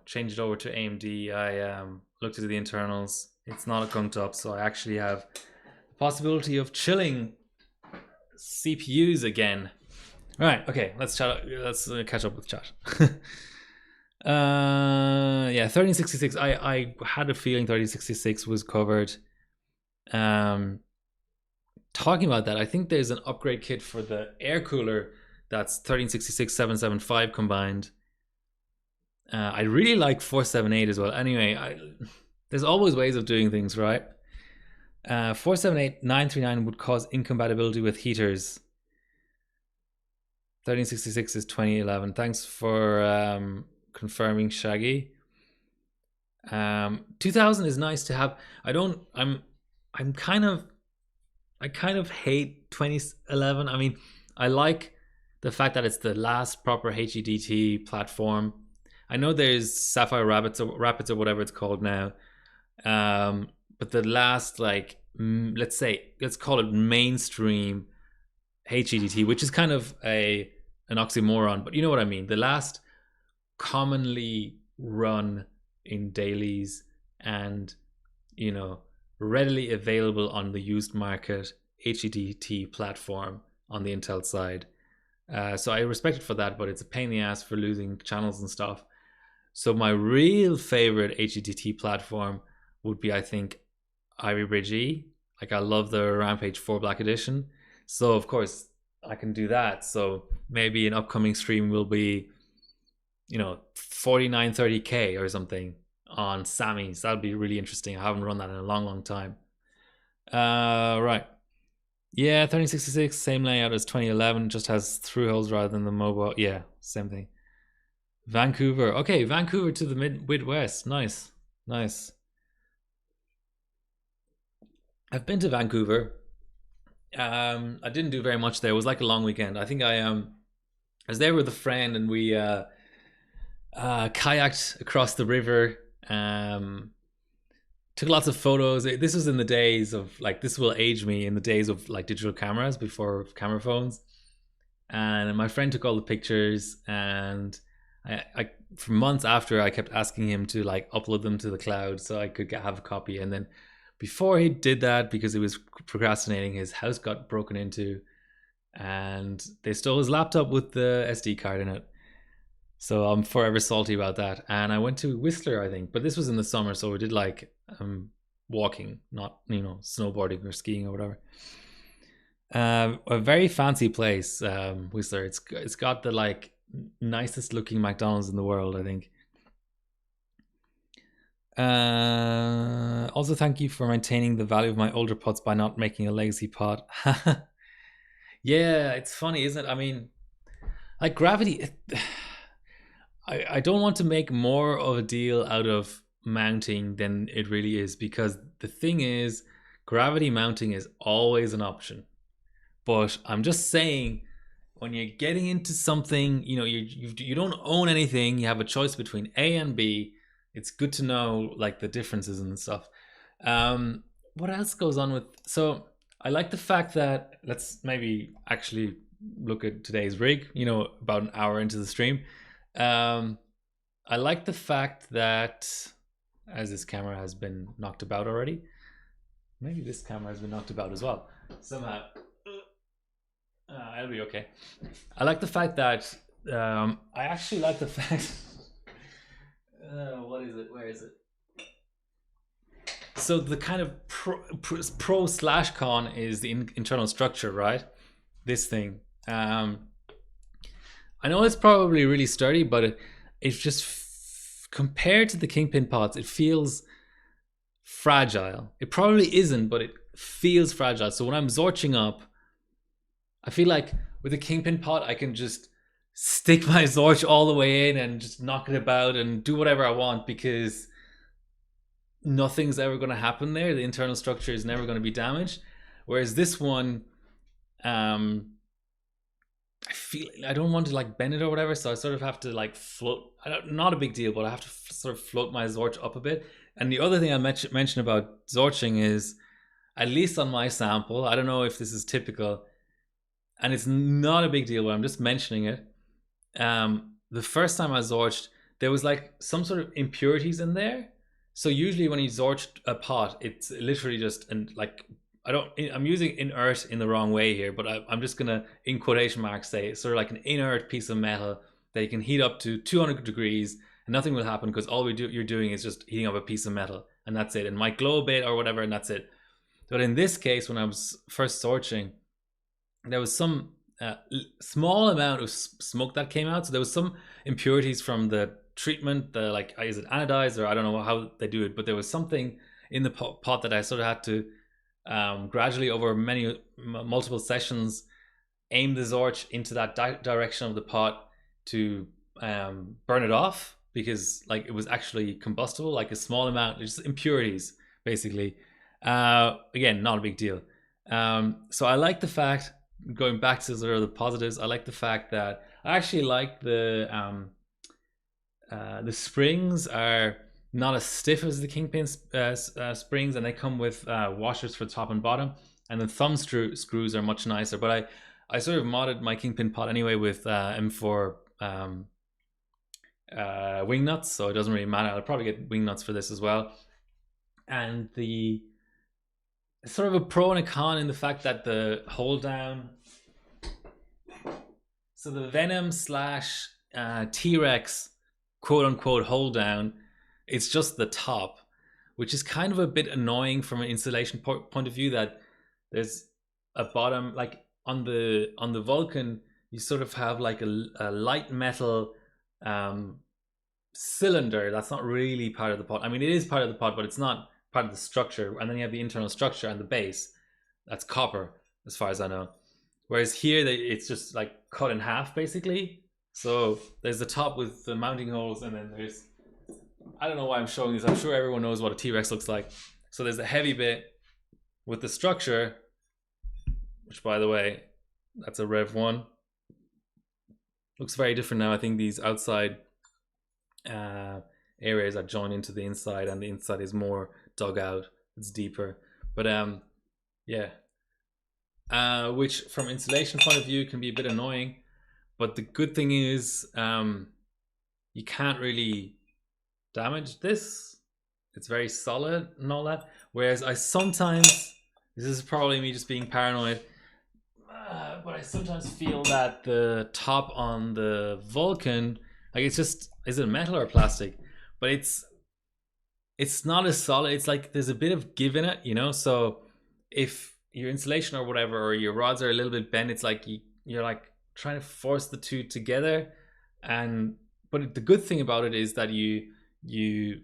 changed it over to AMD, I looked at the internals. It's not gunked up, so I actually have the possibility of chilling CPUs again. Right, okay, let's catch up with chat. Yeah, 1366. I had a feeling 1366 was covered. Talking about that, I think there's an upgrade kit for the air cooler that's 1366 775 combined. I really like 478 as well. Anyway, there's always ways of doing things, right? 478 939 would cause incompatibility with heaters. 1366 is 2011. Thanks for confirming, Shaggy. 2000 is nice to have. I kind of hate 2011. I mean, I like the fact that it's the last proper HEDT platform. I know there's Sapphire Rapids or whatever it's called now, but the last, like, let's call it mainstream HEDT, which is kind of an oxymoron, but you know what I mean. The last commonly run in dailies and, you know, readily available on the used market HEDT platform on the Intel side. So I respect it for that, but it's a pain in the ass for losing channels and stuff. So my real favorite HEDT platform would be, I think, Ivy Bridge E. Like, I love the Rampage 4 Black Edition. So of course I can do that. So maybe an upcoming stream will be, you know, 4930K or something on Sammy's. That'd be really interesting. I haven't run that in a long time. Right. Yeah, 1366, same layout as 2011, just has through holes rather than the mobile. Yeah, same thing. Vancouver. Okay, Vancouver to the Midwest. Nice. I've been to Vancouver. I didn't do very much there. It was like a long weekend. I think I was there with a friend, and we kayaked across the river. Took lots of photos. This was in the days of, like, this will age me, in the days of like digital cameras before camera phones. And my friend took all the pictures, and I for months after, I kept asking him to like upload them to the cloud so I could have a copy. And then before he did that, because he was procrastinating, his house got broken into and they stole his laptop with the SD card in it. So I'm forever salty about that. And I went to Whistler, I think, but this was in the summer, so we did like walking, not snowboarding or skiing or whatever. A very fancy place, Whistler. It's got the like nicest looking McDonald's in the world, I think. Also, thank you for maintaining the value of my older pots by not making a legacy pot. Yeah, it's funny, isn't it? I mean, like gravity. I don't want to make more of a deal out of mounting than it really is, because the thing is, gravity mounting is always an option. But I'm just saying, when you're getting into something, you don't own anything, you have a choice between A and B. It's good to know like the differences and stuff. What else goes on with? So I like the fact that, let's maybe actually look at today's rig. About an hour into the stream. I like the fact that, as this camera has been knocked about already, maybe this camera has been knocked about as well somehow. It'll be okay. I like the fact that I actually like the fact. What is it? Where is it? So the kind of pro slash con is the internal structure, right? This thing. I know it's probably really sturdy, but it's just compared to the Kingpin pots, it feels fragile. It probably isn't, but it feels fragile. So when I'm zorching up, I feel like with a Kingpin pot, I can just stick my Zorch all the way in and just knock it about and do whatever I want, because nothing's ever going to happen there. The internal structure is never going to be damaged. Whereas this one, I feel I don't want to like bend it or whatever, so I sort of have to like float. Not a big deal, but I have to sort of float my Zorch up a bit. And the other thing I mentioned about Zorching is, at least on my sample, I don't know if this is typical, and it's not a big deal, but I'm just mentioning it. The first time I Zorched, there was like some sort of impurities in there. So usually when you Zorch a pot, it's literally just, and like, I'm using inert in the wrong way here, but I'm just gonna, in quotation marks, say it's sort of like an inert piece of metal that you can heat up to 200 degrees and nothing will happen, because all you're doing is just heating up a piece of metal, and that's it. It might glow a bit or whatever, and that's it. But in this case, when I was first Zorching, there was some small amount of smoke that came out. So there was some impurities from the treatment, the like, is it anodized, or I don't know how they do it, but there was something in the pot that I sort of had to gradually, over multiple sessions, aim the Zorch into that direction of the pot to burn it off, because like it was actually combustible, like a small amount, just impurities basically. Again, not a big deal. So I like the fact, going back to sort of the positives, I like the fact that I actually like the springs are not as stiff as the Kingpin springs, and they come with washers for top and bottom, and the thumb screws are much nicer. But I sort of modded my Kingpin pot anyway with M4 wing nuts, so it doesn't really matter. I'll probably get wing nuts for this as well. And the sort of a pro and a con in the fact that the hold down, so the Venom slash T-Rex quote unquote hold down, it's just the top, which is kind of a bit annoying from an installation point of view, that there's a bottom, like on the Vulcan, you sort of have like a light metal cylinder that's not really part of the pot. I mean, it is part of the pot, but it's not part of the structure. And then you have the internal structure and the base that's copper, as far as I know. Whereas here, it's just like cut in half basically. So there's the top with the mounting holes, and then there's, I don't know why I'm showing this. I'm sure everyone knows what a T-Rex looks like. So there's the heavy bit with the structure, which, by the way, that's a Rev 1. Looks very different now. I think these outside areas are joined into the inside, and the inside is more dug out. It's deeper. But yeah. Which from installation point of view can be a bit annoying. But the good thing is you can't really damage this. It's very solid and all that. Whereas I sometimes, this is probably me just being paranoid, but I sometimes feel that the top on the Vulcan Like it's just, is it metal or plastic? But it's not as solid. It's like there's a bit of give in it, you know. So if your insulation or whatever, or your rods are a little bit bent, it's like you're like trying to force the two together. And but the good thing about it is that you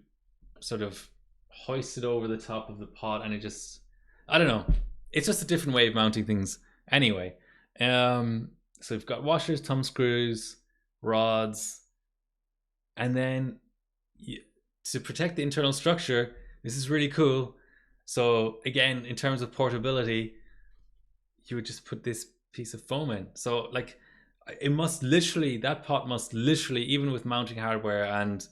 sort of hoist it over the top of the pot, and it just, I don't know. It's just a different way of mounting things. Anyway, so we've got washers, thumb screws, rods, and then to protect the internal structure, this is really cool. So again, in terms of portability, you would just put this piece of foam in. So like, it must literally, that pot must literally, even with mounting hardware, and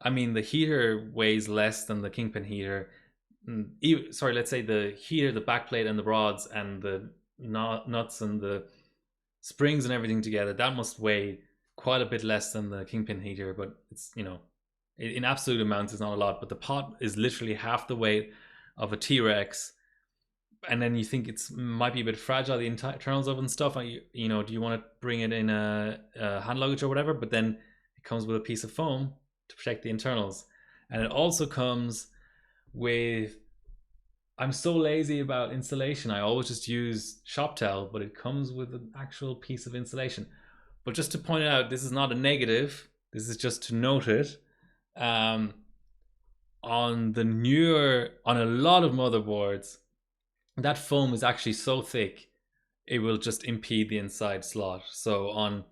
I mean the heater weighs less than the Kingpin heater. Sorry, let's say the heater, the backplate, and the rods, and the nuts and the springs and everything together, that must weigh quite a bit less than the Kingpin heater. But it's, you know, in absolute amounts it's not a lot, but the pot is literally half the weight of a T-Rex. And then you think it's might be a bit fragile, the internals of and stuff. You know, do you want to bring it in a hand luggage or whatever? But then it comes with a piece of foam to protect the internals, and it also comes with, I'm so lazy about insulation, I always just use shop towel, but it comes with an actual piece of insulation. But just to point it out, this is not a negative, this is just to note it. On the newer, on a lot of motherboards, that foam is actually so thick it will just impede the inside slot. So on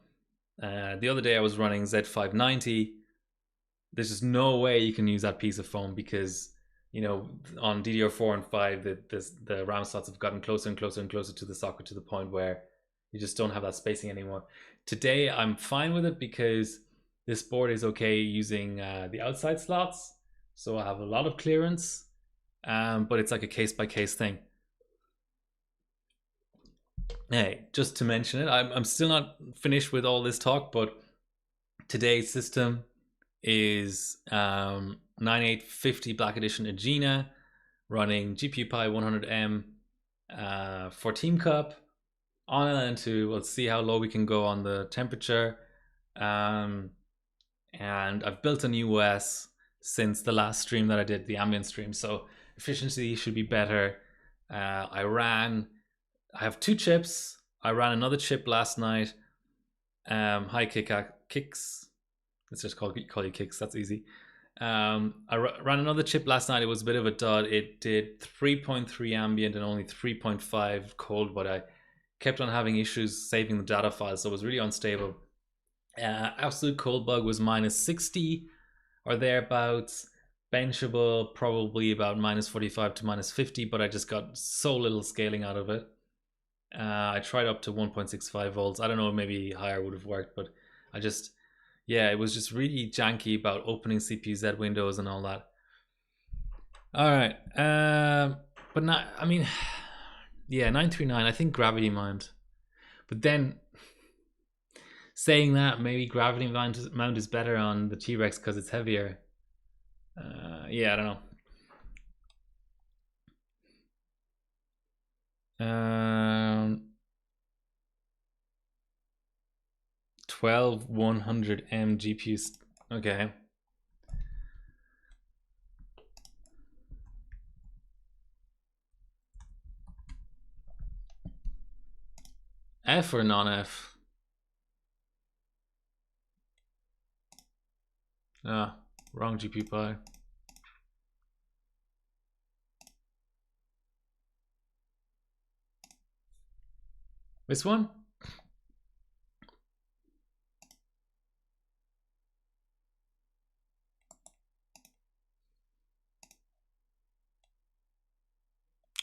the other day I was running Z590, there's just no way you can use that piece of foam, because you know, on DDR4 and 5, the RAM slots have gotten closer and closer and closer to the socket, to the point where you just don't have that spacing anymore. Today I'm fine with it because this board is okay using the outside slots, so I have a lot of clearance, but it's like a case by case thing. Hey, just to mention it, I'm still not finished with all this talk, but today's system is 9850 Black Edition Agena, running GPU Pi 100M for Team Cup on LN2. We'll see how low we can go on the temperature. And I've built a new OS since the last stream that I did, the ambient stream, so efficiency should be better. I have 2 chips. I ran another chip last night. Hi Kicks. Let's just call you Kicks. That's easy. I ran another chip last night. It was a bit of a dud. It did 3.3 ambient and only 3.5 cold, but I kept on having issues saving the data files, so it was really unstable. Absolute cold bug was minus 60 or thereabouts. Benchable probably about minus 45 to minus 50, but I just got so little scaling out of it. I tried up to 1.65 volts. I don't know, maybe higher would have worked, but I just, yeah, it was just really janky about opening CPU Z windows and all that. All right, but not, I mean, yeah, 939. I think gravity mount, but then saying that, maybe gravity mount is better on the T-Rex because it's heavier. Yeah, I don't know. 12100M GPUs. Okay. F or non-F? Ah, wrong GPU Pi. This one?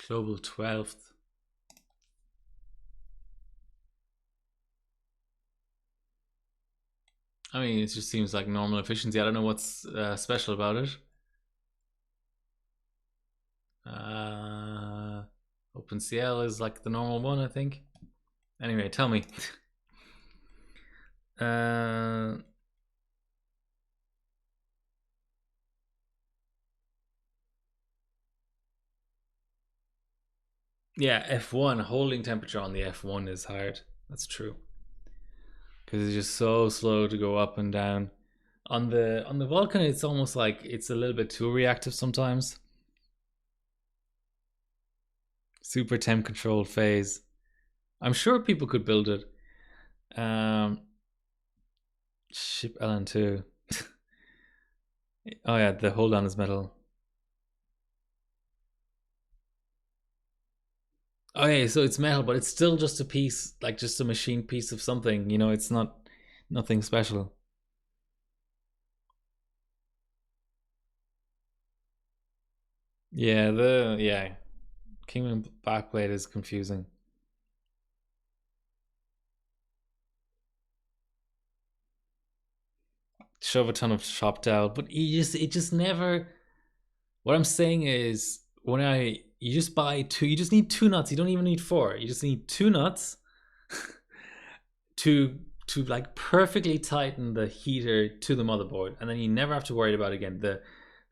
Global 12th. I mean, it just seems like normal efficiency. I don't know what's special about it. OpenCL is like the normal one, I think. Anyway, tell me. Yeah, F1, holding temperature on the F1 is hard. That's true. because it's just so slow to go up and down. On the Vulcan, it's almost like it's a little bit too reactive sometimes. Super temp controlled phase. I'm sure people could build it. Ship LN2. Oh yeah, the hold on is metal. Okay, so it's metal, but it's still just a piece, like just a machine piece of something. You know, it's not nothing special. Yeah, Kingman backplate is confusing. Shove a ton of shop dowel, but it just never. What I'm saying is, you just buy two, you just need two nuts. You don't even need four. You just need two nuts to like perfectly tighten the heater to the motherboard, and then you never have to worry about it again. The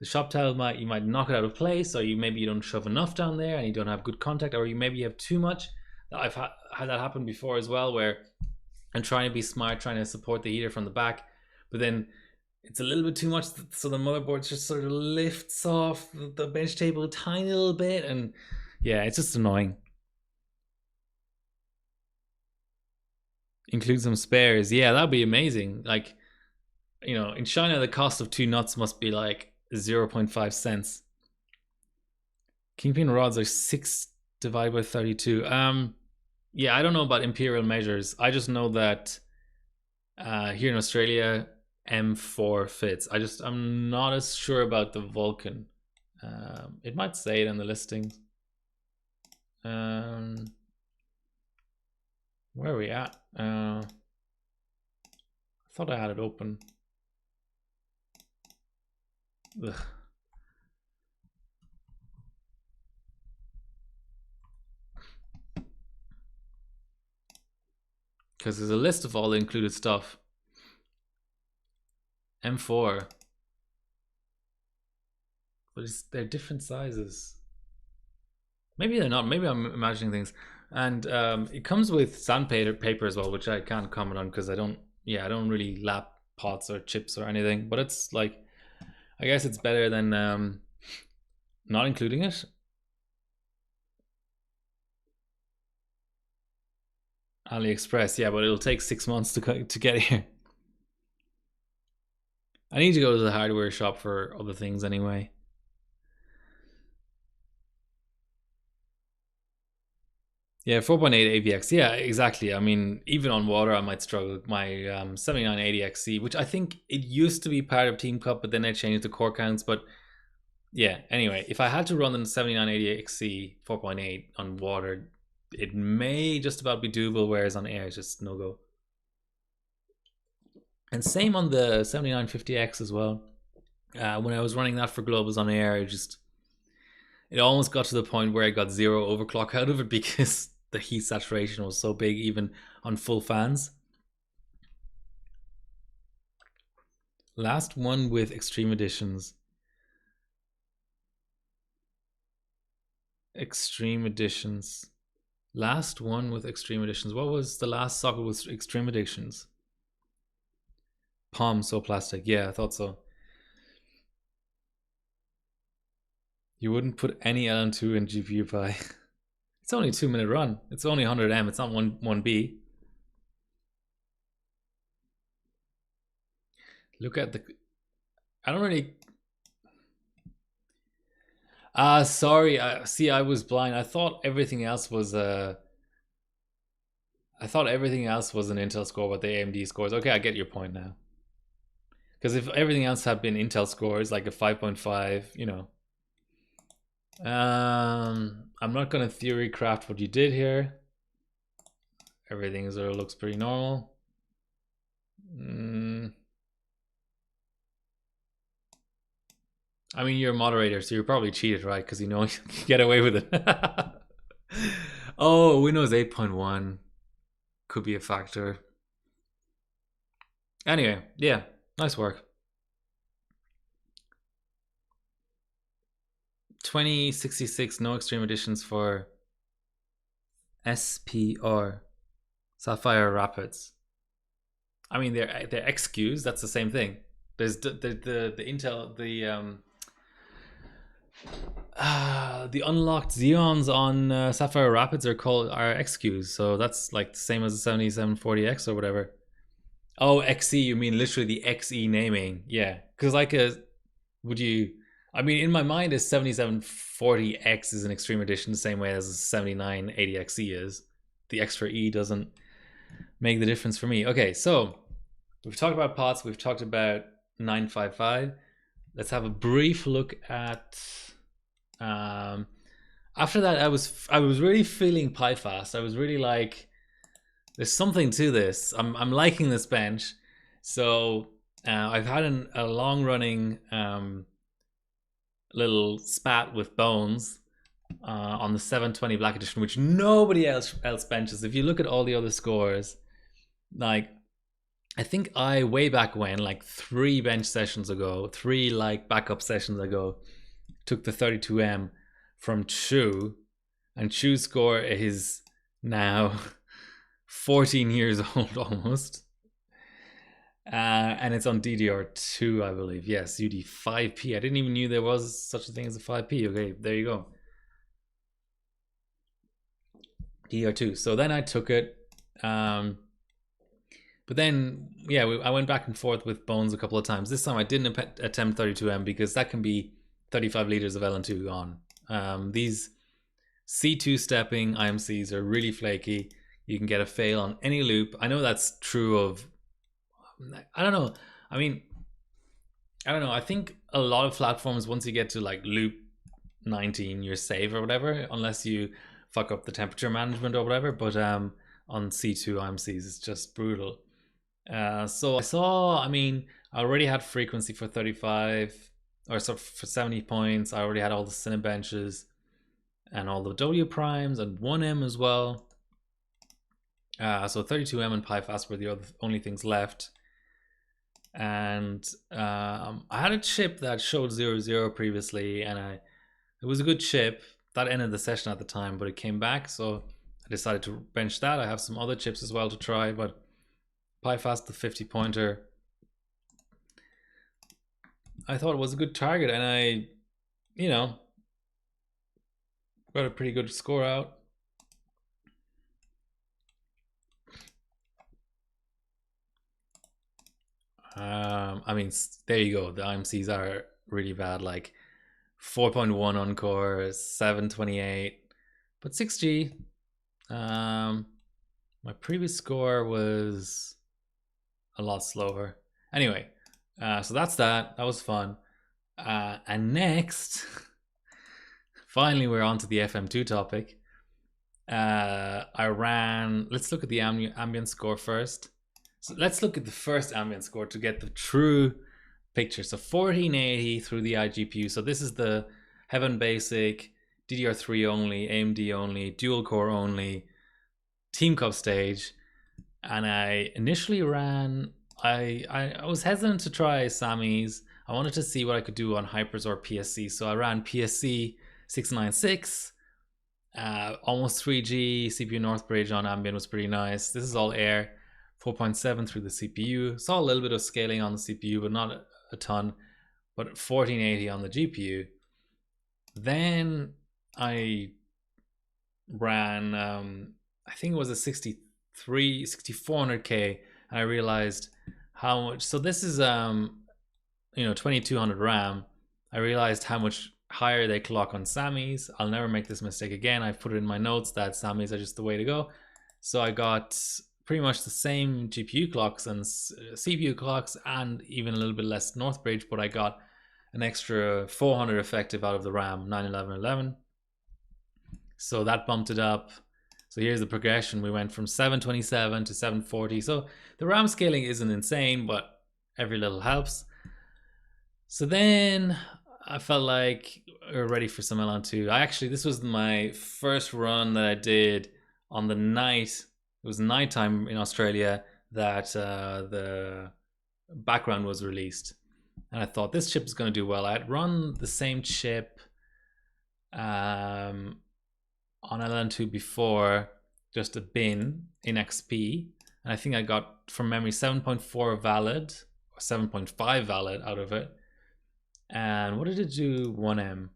shop towel you might knock it out of place, or maybe you don't shove enough down there and you don't have good contact, or maybe you have too much. I've had that happen before as well, where I'm trying to be smart, trying to support the heater from the back, but then it's a little bit too much, so the motherboard just sort of lifts off the bench table a tiny little bit, and yeah, it's just annoying. Include some spares. Yeah, that'd be amazing. Like, you know, in China, the cost of two nuts must be like 0.5 cents. Kingpin rods are 6 divided by 32. Yeah, I don't know about imperial measures. I just know that here in Australia, M4 fits. I'm not as sure about the Vulcan. It might say it in the listings. Where are we at? I thought I had it open. Ugh. Because there's a list of all the included stuff. M4. But they're different sizes. Maybe they're not. Maybe I'm imagining things. And it comes with sandpaper as well, which I can't comment on because I don't really lap pots or chips or anything. But it's like, I guess it's better than not including it. AliExpress, yeah, but it'll take 6 months to get here. I need to go to the hardware shop for other things anyway. Yeah, 4.8 AVX. Yeah, exactly. I mean, even on water, I might struggle with my 7980XC, which I think it used to be part of Team Cup, but then they changed the core counts. But yeah, anyway, if I had to run the 7980XC 4.8 on water, it may just about be doable, whereas on air, it's just no go. And same on the 7950X as well. When I was running that for globals on air, it almost got to the point where I got zero overclock out of it because the heat saturation was so big, even on full fans. Last one with extreme editions. Extreme editions. Last one with extreme editions. What was the last socket with extreme editions? Palm, so plastic. Yeah, I thought so. You wouldn't put any LN2 in GPU PI. It's only a 2-minute run. It's only 100M. It's not 1B. Look at the. I don't really. Sorry. See, I was blind. I thought everything else was I thought everything else was an Intel score, but the AMD scores. Okay, I get your point now. Because if everything else had been Intel scores, like a 5.5, you know. I'm not gonna theory craft what you did here. Everything sort of looks pretty normal. I mean, you're a moderator, so you're probably cheated, right? Because you know you can get away with it. Oh, Windows 8.1 could be a factor. Anyway, yeah, nice work. 2066, no extreme editions for SPR, Sapphire Rapids. I mean, they're XQs. That's the same thing. There's the Intel the unlocked Xeons on Sapphire Rapids are XQs. So that's like the same as the 7740X or whatever. Oh, XE, you mean literally the XE naming? Yeah, because like would you? I mean, in my mind, a 7740X is an extreme edition, the same way as a 7980XE is. The extra E doesn't make the difference for me. Okay, so we've talked about pots. We've talked about 955. Let's have a brief look at. After that, I was really feeling PieFast. I was really like, there's something to this. I'm liking this bench. So I've had a long running little spat with Bones on the 720 Black Edition, which nobody else benches. If you look at all the other scores, like I think I way back when, like 3 bench sessions ago, 3 like backup sessions ago, took the 32M from Chu, and Chu's score is now 14 years old almost. And it's on DDR2, I believe. Yes, UD5P. I didn't even knew there was such a thing as a 5P. Okay, there you go. DDR2. So then I took it. But then, yeah, I went back and forth with Bones a couple of times. This time I didn't attempt 32M because that can be 35 liters of LN2 gone. These C2 stepping IMCs are really flaky. You can get a fail on any loop. I know that's true of, I don't know. I mean, I don't know. I think a lot of platforms, once you get to like loop 19, you're safe or whatever, unless you fuck up the temperature management or whatever. But on C2 IMCs, it's just brutal. So I saw, I mean, I already had frequency for 35 or so for 70 points. I already had all the Cinebenches and all the W primes and 1M as well. So 32M and PieFast were the only things left. And I had a chip that showed 0-0 previously, and it was a good chip. That ended the session at the time, but it came back, so I decided to bench that. I have some other chips as well to try, but PieFast, the 50 pointer, I thought it was a good target, and I, you know, got a pretty good score out. I mean, there you go. The IMCs are really bad, like 4.1 on core, 728, but 6G. My previous score was a lot slower. Anyway, so that's that. That was fun. And next, finally, we're on to the FM2 topic. I ran. Let's look at the ambient score first. So let's look at the first ambient score to get the true picture. So 1480 through the iGPU. So this is the Heaven Basic, DDR3 only, AMD only, dual core only, Team Cup stage. And I initially ran, I was hesitant to try Sammy's. I wanted to see what I could do on Hypers or PSC. So I ran PSC 696, almost 3G, CPU Northbridge on ambient was pretty nice. This is all air. 4.7 through the CPU. Saw a little bit of scaling on the CPU, but not a ton. But 1480 on the GPU. Then I ran, I think it was a 6400K, and I realized how much. So this is, 2200 RAM. I realized how much higher they clock on Sammys. I'll never make this mistake again. I've put it in my notes that Sammys are just the way to go. So I got pretty much the same GPU clocks and CPU clocks, and even a little bit less Northbridge, but I got an extra 400 effective out of the RAM 91111. So that bumped it up. So here's the progression. We went from 727 to 740. So the RAM scaling isn't insane, but every little helps. So then I felt like we were ready for some LN2. This was my first run that I did on the night. It was nighttime in Australia that the background was released. And I thought this chip is going to do well. I had run the same chip on LN2 before, just a bin in XP. And I think I got, from memory, 7.4 valid or 7.5 valid out of it. And what did it do? 1M.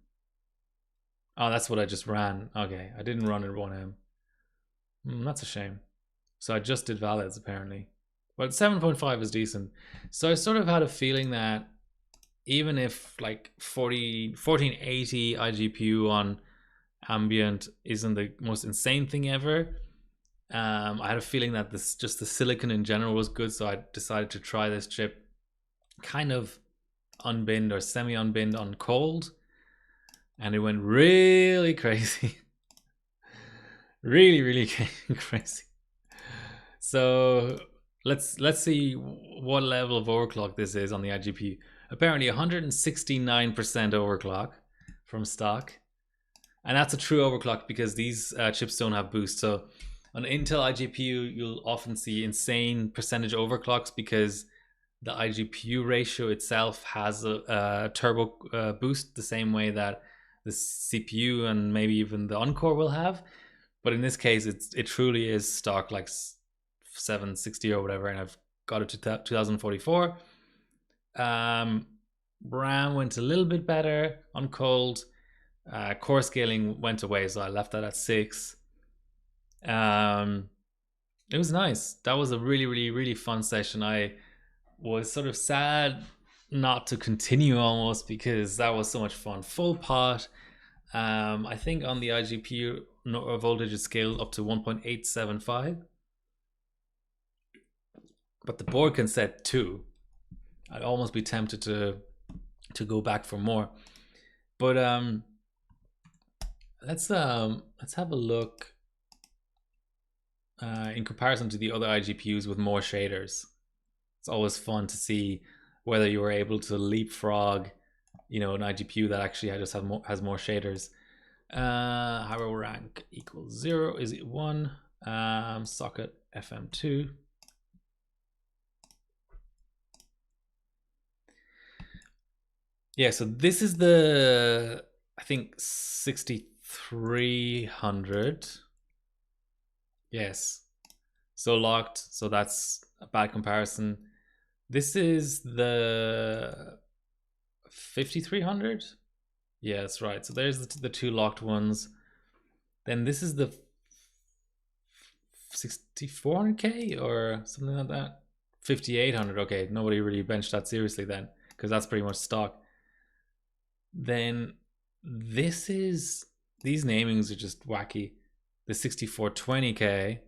Oh, that's what I just ran. Okay, I didn't run it 1M. That's a shame. So I just did valids apparently. But 7.5 is decent. So I sort of had a feeling that even if like 1480 iGPU on ambient isn't the most insane thing ever, I had a feeling that this, just the silicon in general, was good. So I decided to try this chip kind of unbinned or semi unbinned on cold, and it went really crazy. really crazy. So let's see what level of overclock this is on the iGPU. Apparently 169% overclock from stock, and that's a true overclock because these chips don't have boost. So on Intel iGPU, you'll often see insane percentage overclocks because the iGPU ratio itself has a turbo boost, the same way that the CPU and maybe even the Encore will have. But in this case, it truly is stock, like 760 or whatever, and I've got it to 2044. RAM went a little bit better on cold. Core scaling went away, so I left that at 6. It was nice. That was a really fun session. I was sort of sad not to continue almost because that was so much fun. Full pot. I think on the iGPU voltage is scaled up to 1.875, but the board can set 2. I'd almost be tempted to go back for more, but let's have a look in comparison to the other iGPUs with more shaders. It's always fun to see whether you were able to leapfrog, an iGPU that actually just has more shaders. Hardware rank equals 0. Is it 1? Socket FM2. Yeah, so this is the, I think, 6300. Yes. So locked. So that's a bad comparison. This is the 5300. Yeah, that's right. So there's the 2 locked ones. Then this is the 6400K or something like that. 5800. Okay, nobody really benched that seriously then, because that's pretty much stock. Then this is, these namings are just wacky. The 6420K.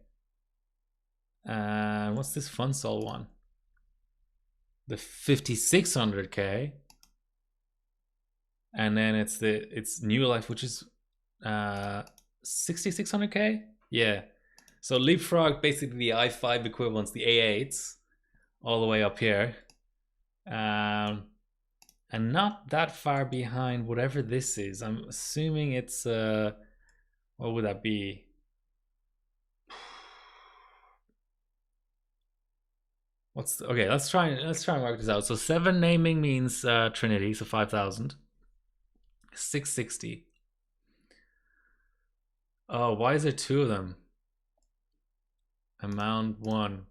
And what's this Funsol one? The 5600K. And then it's New Life, which is 6600K. Yeah. So leapfrog basically the i5 equivalents, the A8s, all the way up here. And not that far behind whatever this is. I'm assuming it's what would that be? Okay, let's try and work this out. So 7 naming means Trinity, so 5000. 660. Oh, why is there 2 of them? Amount 1.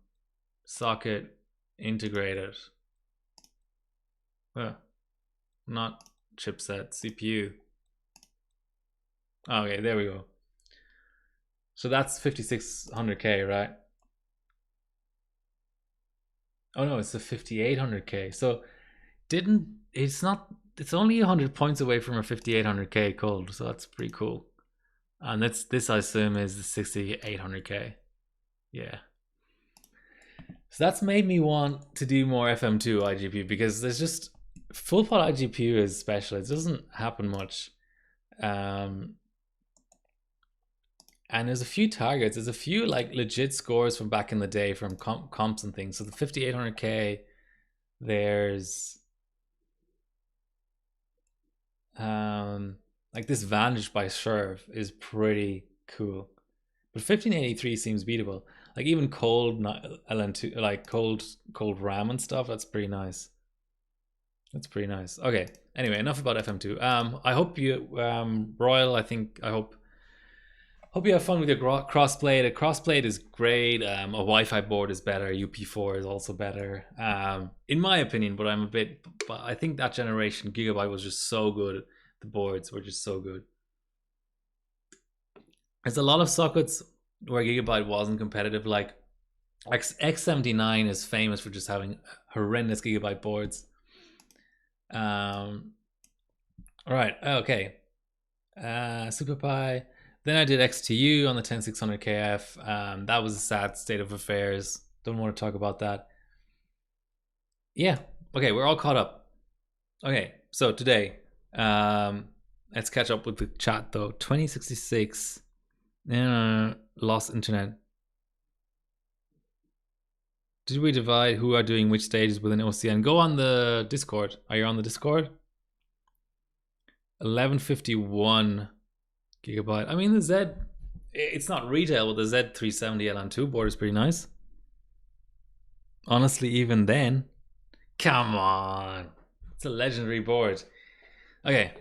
Socket integrated. Not chipset, CPU. Okay, there we go. So that's 5600K, right? Oh no, it's the 5800K. So it's only 100 points away from a 5800K cold, so that's pretty cool. And this I assume is the 6800K. Yeah. So that's made me want to do more FM2 iGPU, because there's just, full pot iGPU is special. It doesn't happen much. And there's a few targets. There's a few like legit scores from back in the day from comps and things. So the 5800K, there's like this Vantage by Sherv is pretty cool. But 1583 seems beatable. Like even cold LN2, like cold RAM and stuff, that's pretty nice. That's pretty nice. Okay, anyway, enough about FM2. I hope you Royal, I hope Hope you have fun with your crossblade. A crossblade is great. A Wi-Fi board is better. UP4 is also better, in my opinion. But but I think that generation Gigabyte was just so good. The boards were just so good. There's a lot of sockets where Gigabyte wasn't competitive. Like X79 is famous for just having horrendous Gigabyte boards. All right. Okay. SuperPi. Then I did XTU on the 10600KF. That was a sad state of affairs. Don't want to talk about that. Yeah. Okay, we're all caught up. Okay, so today, let's catch up with the chat though. 2066. Lost internet. Did we divide who are doing which stages within OCN? Go on the Discord. Are you on the Discord? 1151 gigabyte. I mean, the Z, it's not retail, but the Z370 LN2 board is pretty nice. Honestly, even then, come on, it's a legendary board. Okay,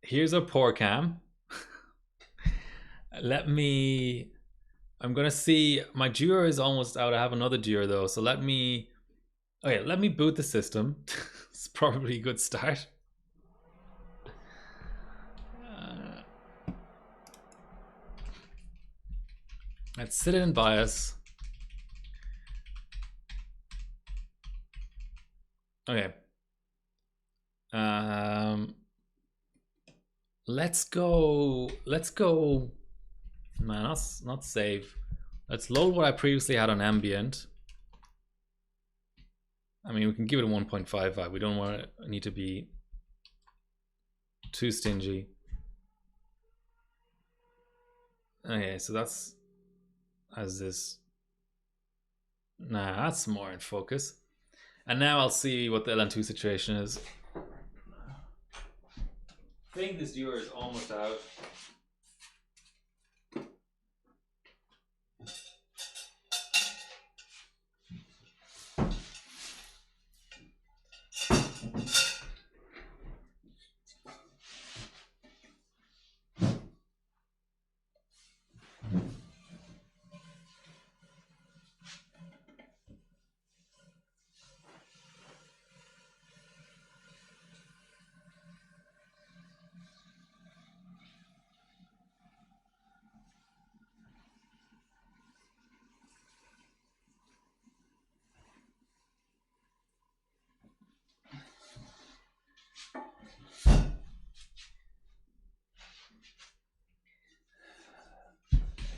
here's our poor cam. I'm gonna see, my duo is almost out. I have another duo though, so let me boot the system. It's probably a good start. Let's sit it in BIOS. Okay. Let's go. Man, not save. Let's load what I previously had on ambient. I mean, we can give it a 1.55. We don't need to be too stingy. Okay, so that's as this. Nah, that's more in focus. And now I'll see what the LN2 situation is. I think this viewer is almost out.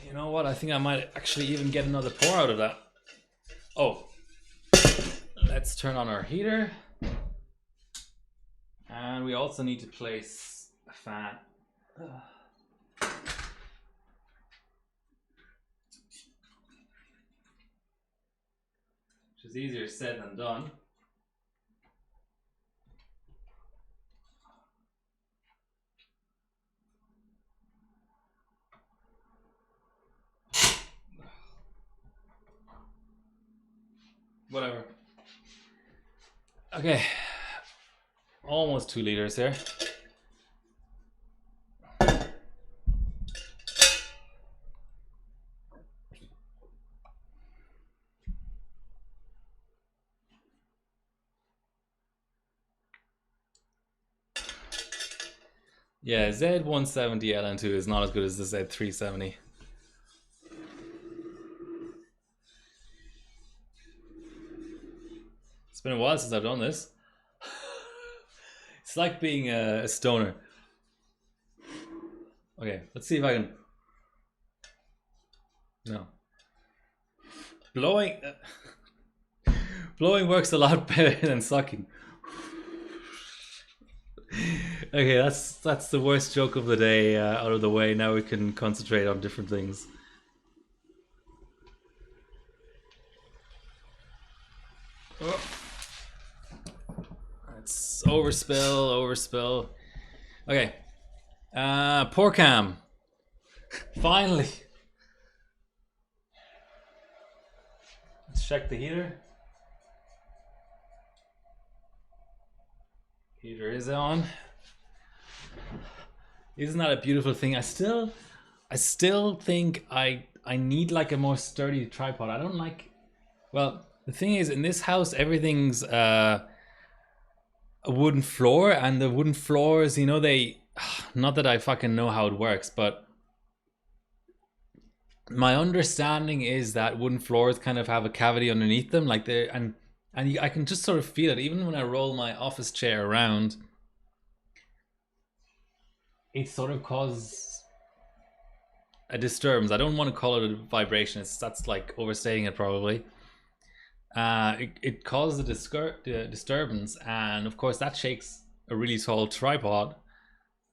You know what? I think I might actually even get another pour out of that. Oh, let's turn on our heater. And we also need to place a fan. Which is easier said than done. Whatever. Okay. Almost 2 liters here. Yeah, Z170 LN2 is not as good as the Z370. It's been a while since I've done this. It's like being a stoner. Okay, let's see if I can. No. Blowing works a lot better than sucking. Okay, that's the worst joke of the day out of the way. Now we can concentrate on different things. Oh. It's overspill. Okay. Poor cam. Finally. Let's check the heater. Heater is on. Isn't that a beautiful thing? I still think I need like a more sturdy tripod. I don't like. Well, the thing is, in this house, everything's a wooden floor, and the wooden floors, you know, they. Not that I fucking know how it works, but my understanding is that wooden floors kind of have a cavity underneath them, like they and I can just sort of feel it even when I roll my office chair around. It sort of causes a disturbance. I don't want to call it a vibration. That's like overstating it probably. It causes a disturbance, and of course that shakes a really tall tripod,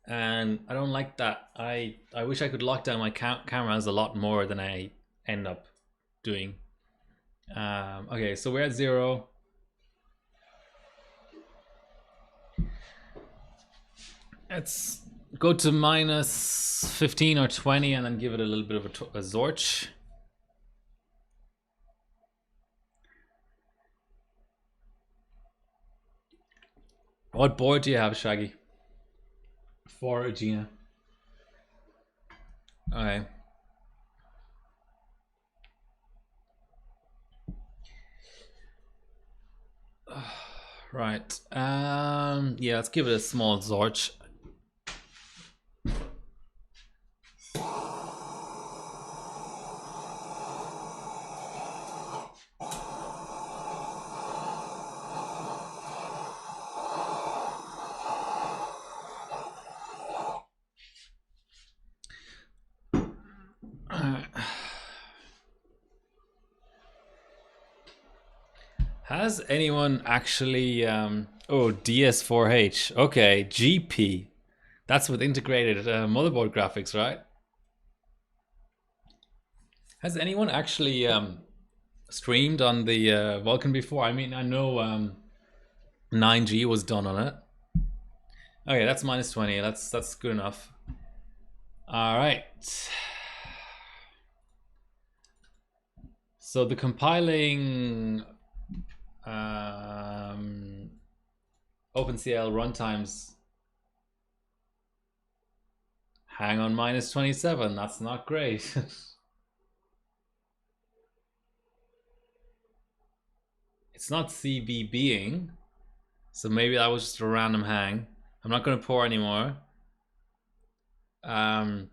and I don't like that. I wish I could lock down my cameras a lot more than I end up doing. Okay, so we're at 0. Let's go to minus 15 or 20 and then give it a little bit of a Zorch. What board do you have, Shaggy? For Regina. Okay. Right. Yeah, let's give it a small Zorch. Has anyone actually oh, DS4H. Okay, GP. That's with integrated motherboard graphics, right? Has anyone actually streamed on the Vulcan before? I mean, I know 9G was done on it. Okay, that's minus 20. That's good enough. All right. So the compiling OpenCL runtimes hang on minus 27. That's not great. It's not CVBing, so maybe that was just a random hang. I'm not going to pour anymore. The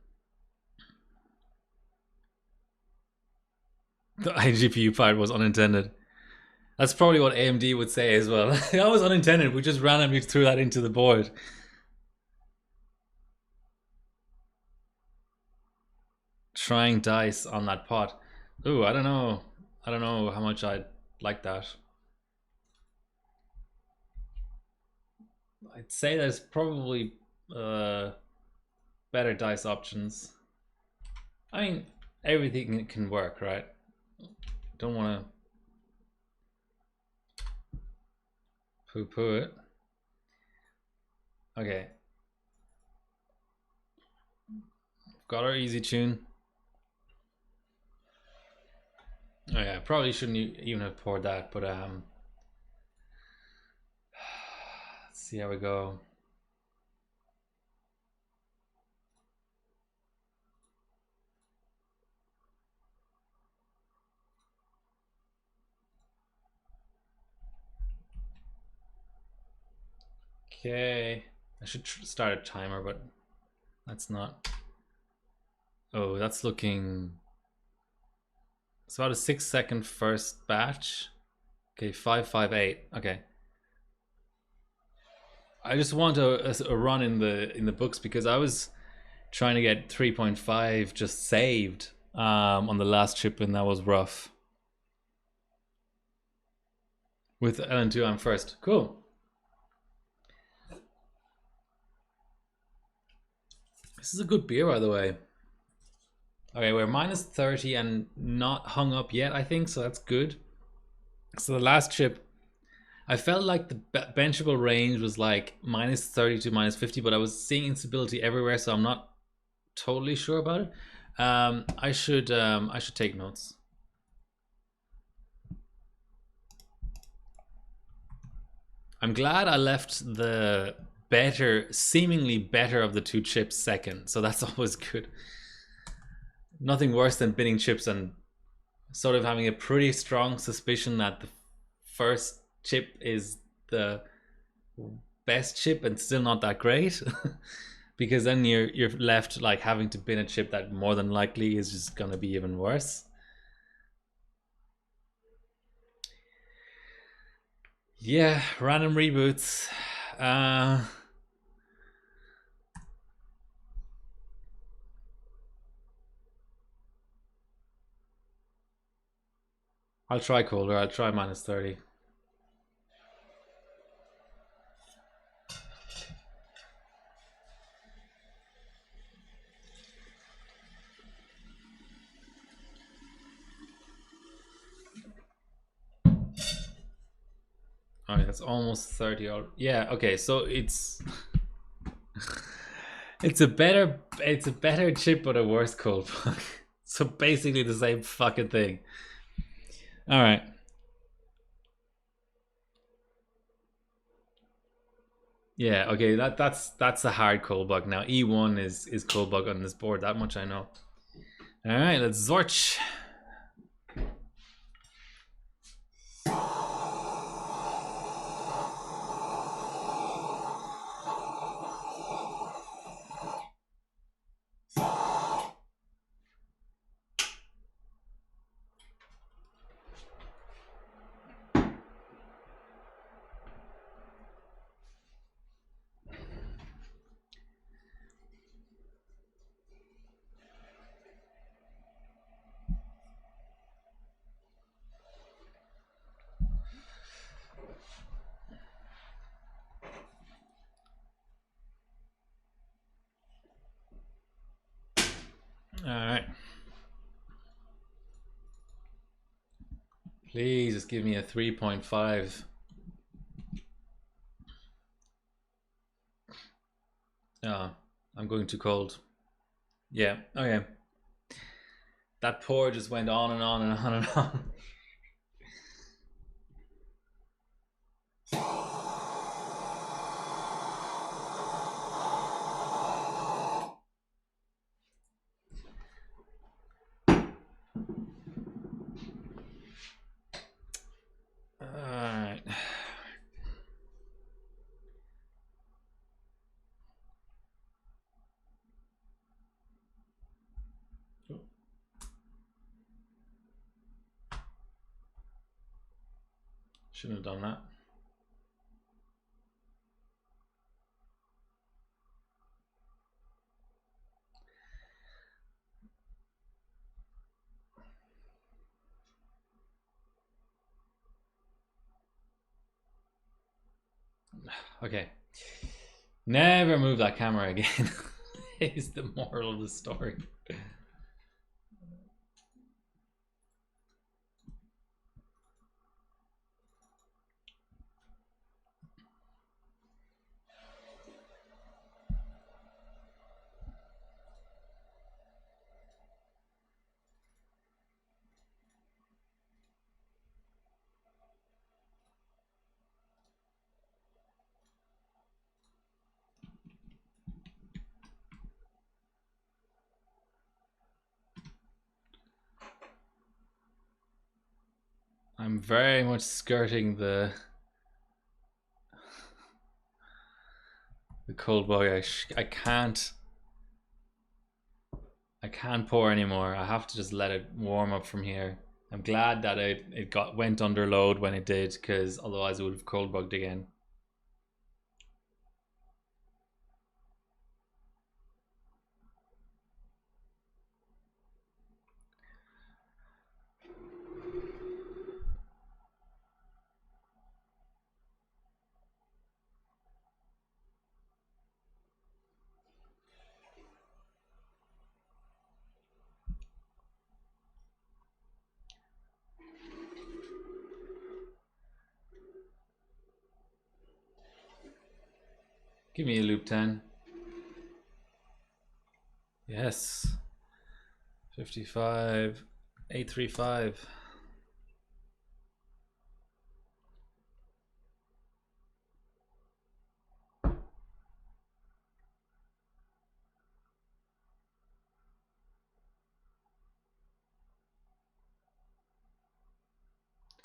iGPU part was unintended. That's probably what AMD would say as well. That was unintended. We just randomly threw that into the board. Trying dice on that pot. Ooh, I don't know. I don't know how much I'd like that. I'd say there's probably better dice options. I mean, everything can work, right? Don't want to poo-poo it. Okay. Got our easy tune. Oh yeah, probably shouldn't even have poured that, but let's see how we go. Okay, I should start a timer, but that's not. Oh, that's looking. It's about a 6-second first batch. Okay, 558. Okay. I just want a run in the books because I was trying to get 3.5 just saved on the last chip, and that was rough. With LN2, I'm first. Cool. This is a good beer, by the way. Okay, we're minus 30 and not hung up yet, I think, so that's good. So the last chip, I felt like the benchable range was like minus 30 to minus 50, but I was seeing instability everywhere, so I'm not totally sure about it. I should take notes. I'm glad I left the better, seemingly better of the two chips second. So that's always good. Nothing worse than binning chips and sort of having a pretty strong suspicion that the first chip is the best chip and still not that great. Because then you're left like having to bin a chip that more than likely is just gonna be even worse. Yeah, random reboots. I'll try colder. I'll try -30. Oh, that's almost 30. Yeah, okay, so it's it's a better chip but a worse cold bug. So basically the same fucking thing. All right. Yeah, okay, that's a hard cold bug. Now E1 is cold bug on this board, that much I know. All right, let's Zorch. All right. Please just give me a 3.5. Oh, I'm going too cold. Yeah, okay. That pour just went on and on and on and on. Alright. Shouldn't have done that. Okay. Never move that camera again. Is the moral of the story. I'm very much skirting the cold bug. I can't pour anymore. I have to just let it warm up from here. I'm glad that it went under load when it did, because otherwise it would have cold bugged again. Give me a loop 10. Yes. 55, 835.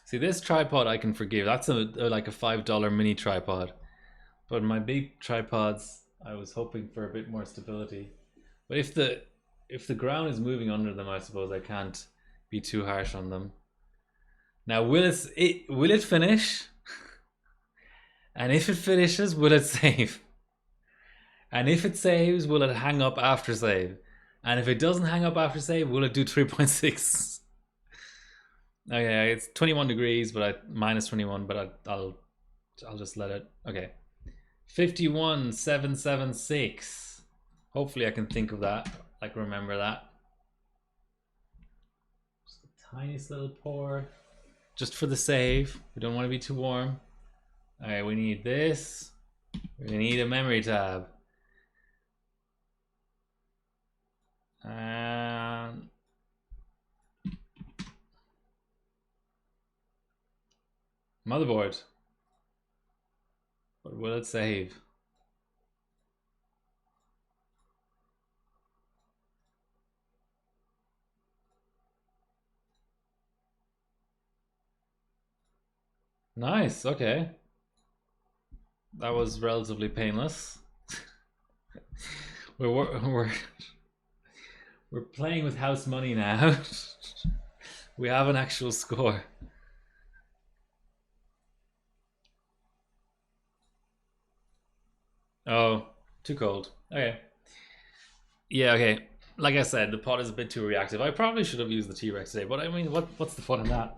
See, this tripod I can forgive. That's like a $5 mini tripod. But my big tripods, I was hoping for a bit more stability. But if the ground is moving under them, I suppose I can't be too harsh on them. Now, will it finish? And if it finishes, will it save? And if it saves, will it hang up after save? And if it doesn't hang up after save, will it do 3.6? Okay, it's 21 degrees, but minus 21, but I'll just let it. Okay, 51,776. Hopefully, I can think of that. Like, remember that. Just the tiniest little pour, just for the save. We don't want to be too warm. All right, we need this. We need a memory tab. Motherboard. What will it save? Nice, okay. That was relatively painless. we're playing with house money now. We have an actual score. Oh, too cold. Okay. Yeah, okay. Like I said, the pod is a bit too reactive. I probably should have used the T-Rex today, but I mean, what's the fun in that?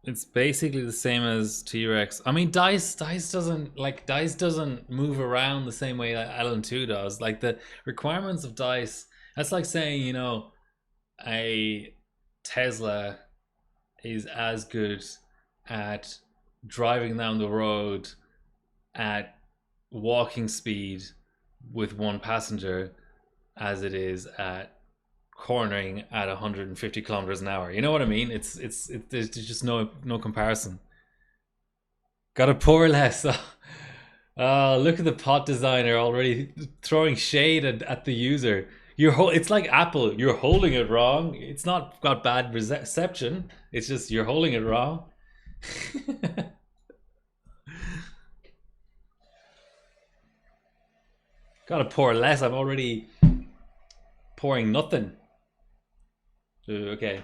It's basically the same as T-Rex. I mean, dice doesn't move around the same way that LN2 does. Like the requirements of dice, that's like saying, you know, a Tesla is as good at driving down the road at walking speed with one passenger as it is at cornering at 150 kilometers an hour. You know what I mean? There's just no comparison. Gotta pour less. Oh, look at the pot designer already throwing shade at the user. It's like Apple. You're holding it wrong. It's not got bad reception. It's just you're holding it wrong. Gotta pour less. I'm already pouring nothing. Okay,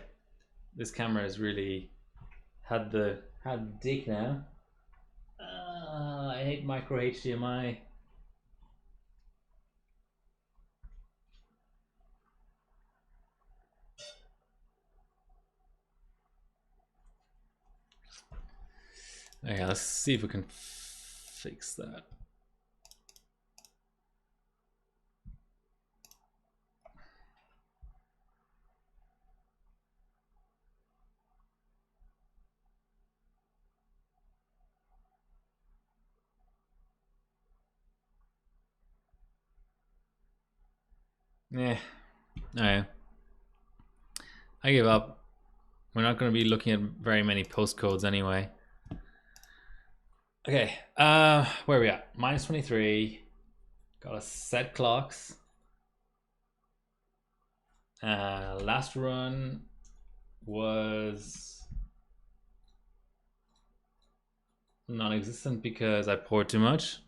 this camera has really had the dick now. I hate micro HDMI. Okay, let's see if we can fix that. Yeah. Alright. I give up. We're not going to be looking at very many postcodes anyway. Okay. Where are we at? Minus 23. Got to set clocks. Last run was non-existent because I poured too much.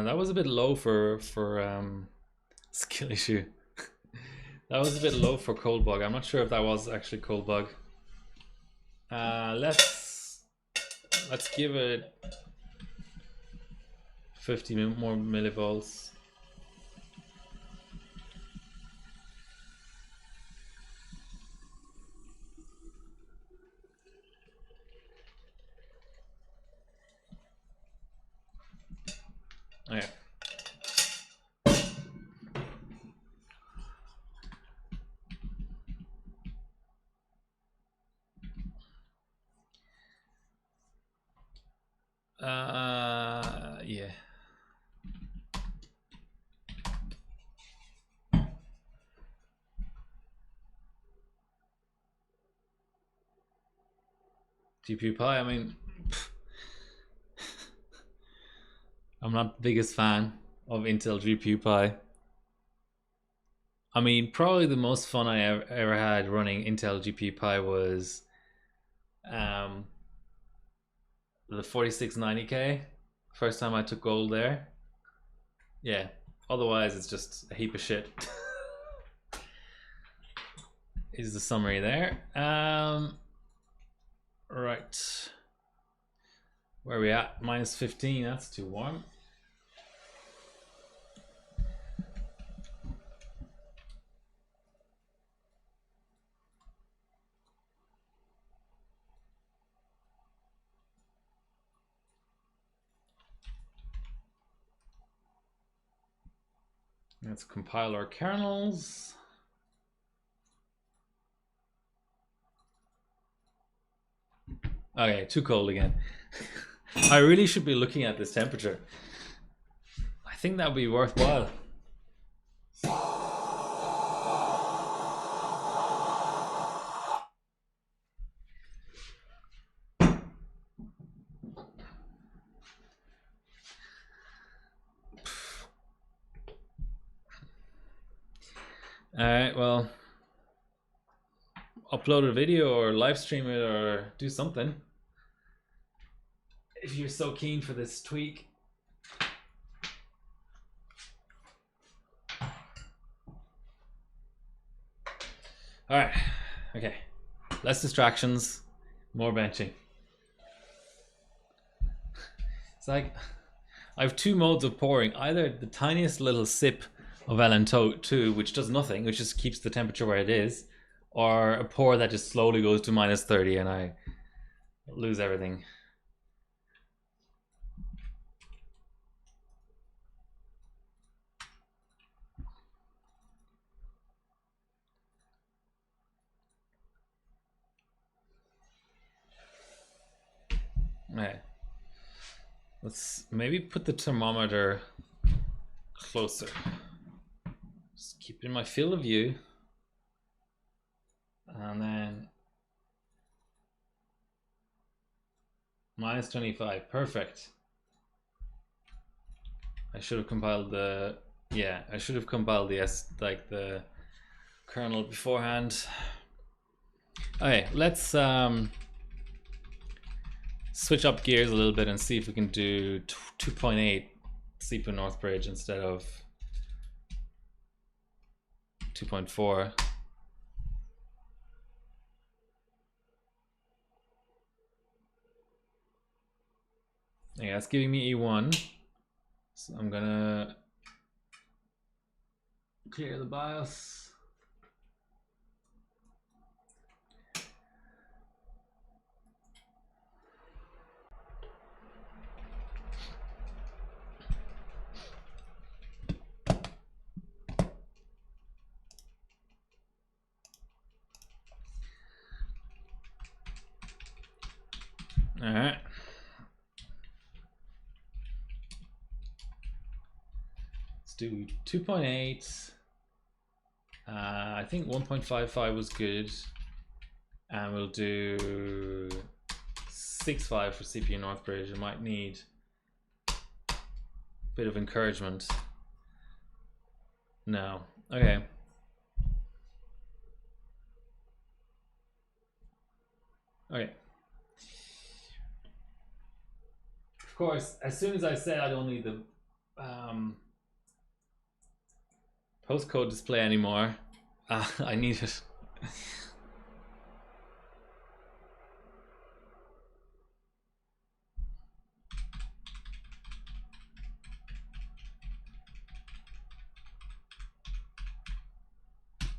That was a bit low for skill issue. That was a bit low for cold bug. I'm not sure if that was actually cold bug. Let's give it 50 more millivolts. Okay. Yeah. GPU Pi, I mean, I'm not the biggest fan of Intel GPU Pi. I mean, probably the most fun I ever had running Intel GPU Pi was the 4690K. First time I took gold there. Yeah. Otherwise, it's just a heap of shit. Is the summary there. Right. Where are we at? Minus 15. That's too warm. Let's compile our kernels. Okay, too cold again. I really should be looking at this temperature. I think that would be worthwhile. Alright, well, upload a video or live stream it or do something. If you're so keen for this tweak. Alright, okay. Less distractions, more benching. It's like, I have two modes of pouring. Either the tiniest little sip of LN2, which does nothing, which just keeps the temperature where it is, or a pour that just slowly goes to minus 30 and I lose everything. Okay. Let's maybe put the thermometer closer. Just keep it in my field of view. And then minus 25, perfect. I should have compiled the, yeah, I should have compiled the kernel beforehand. Okay, let's switch up gears a little bit and see if we can do 2.8 CPU Northbridge instead of 2.4. Yeah, it's giving me E1. So I'm gonna clear the BIOS. All right. Let's do 2.8. I think 1.55 was good. And we'll do 6.5 for CPU Northbridge. I might need a bit of encouragement. No. Okay. Okay. Of course, as soon as I said I don't need the postcode display anymore, I need it.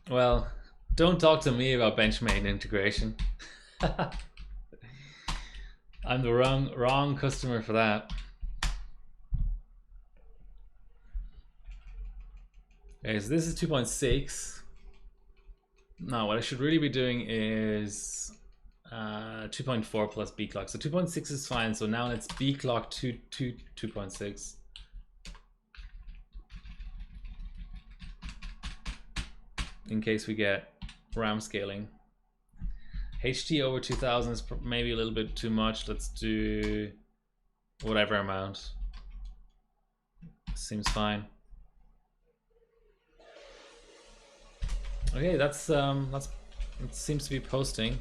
Well, don't talk to me about benchmade integration. I'm the wrong customer for that. Okay, so this is 2.6. Now what I should really be doing is 2.4 plus B clock. So 2.6 is fine. So now it's B clock 2.6. In case we get RAM scaling. HT over 2000 is maybe a little bit too much. Let's do whatever amount. Seems fine. Okay, it seems to be posting.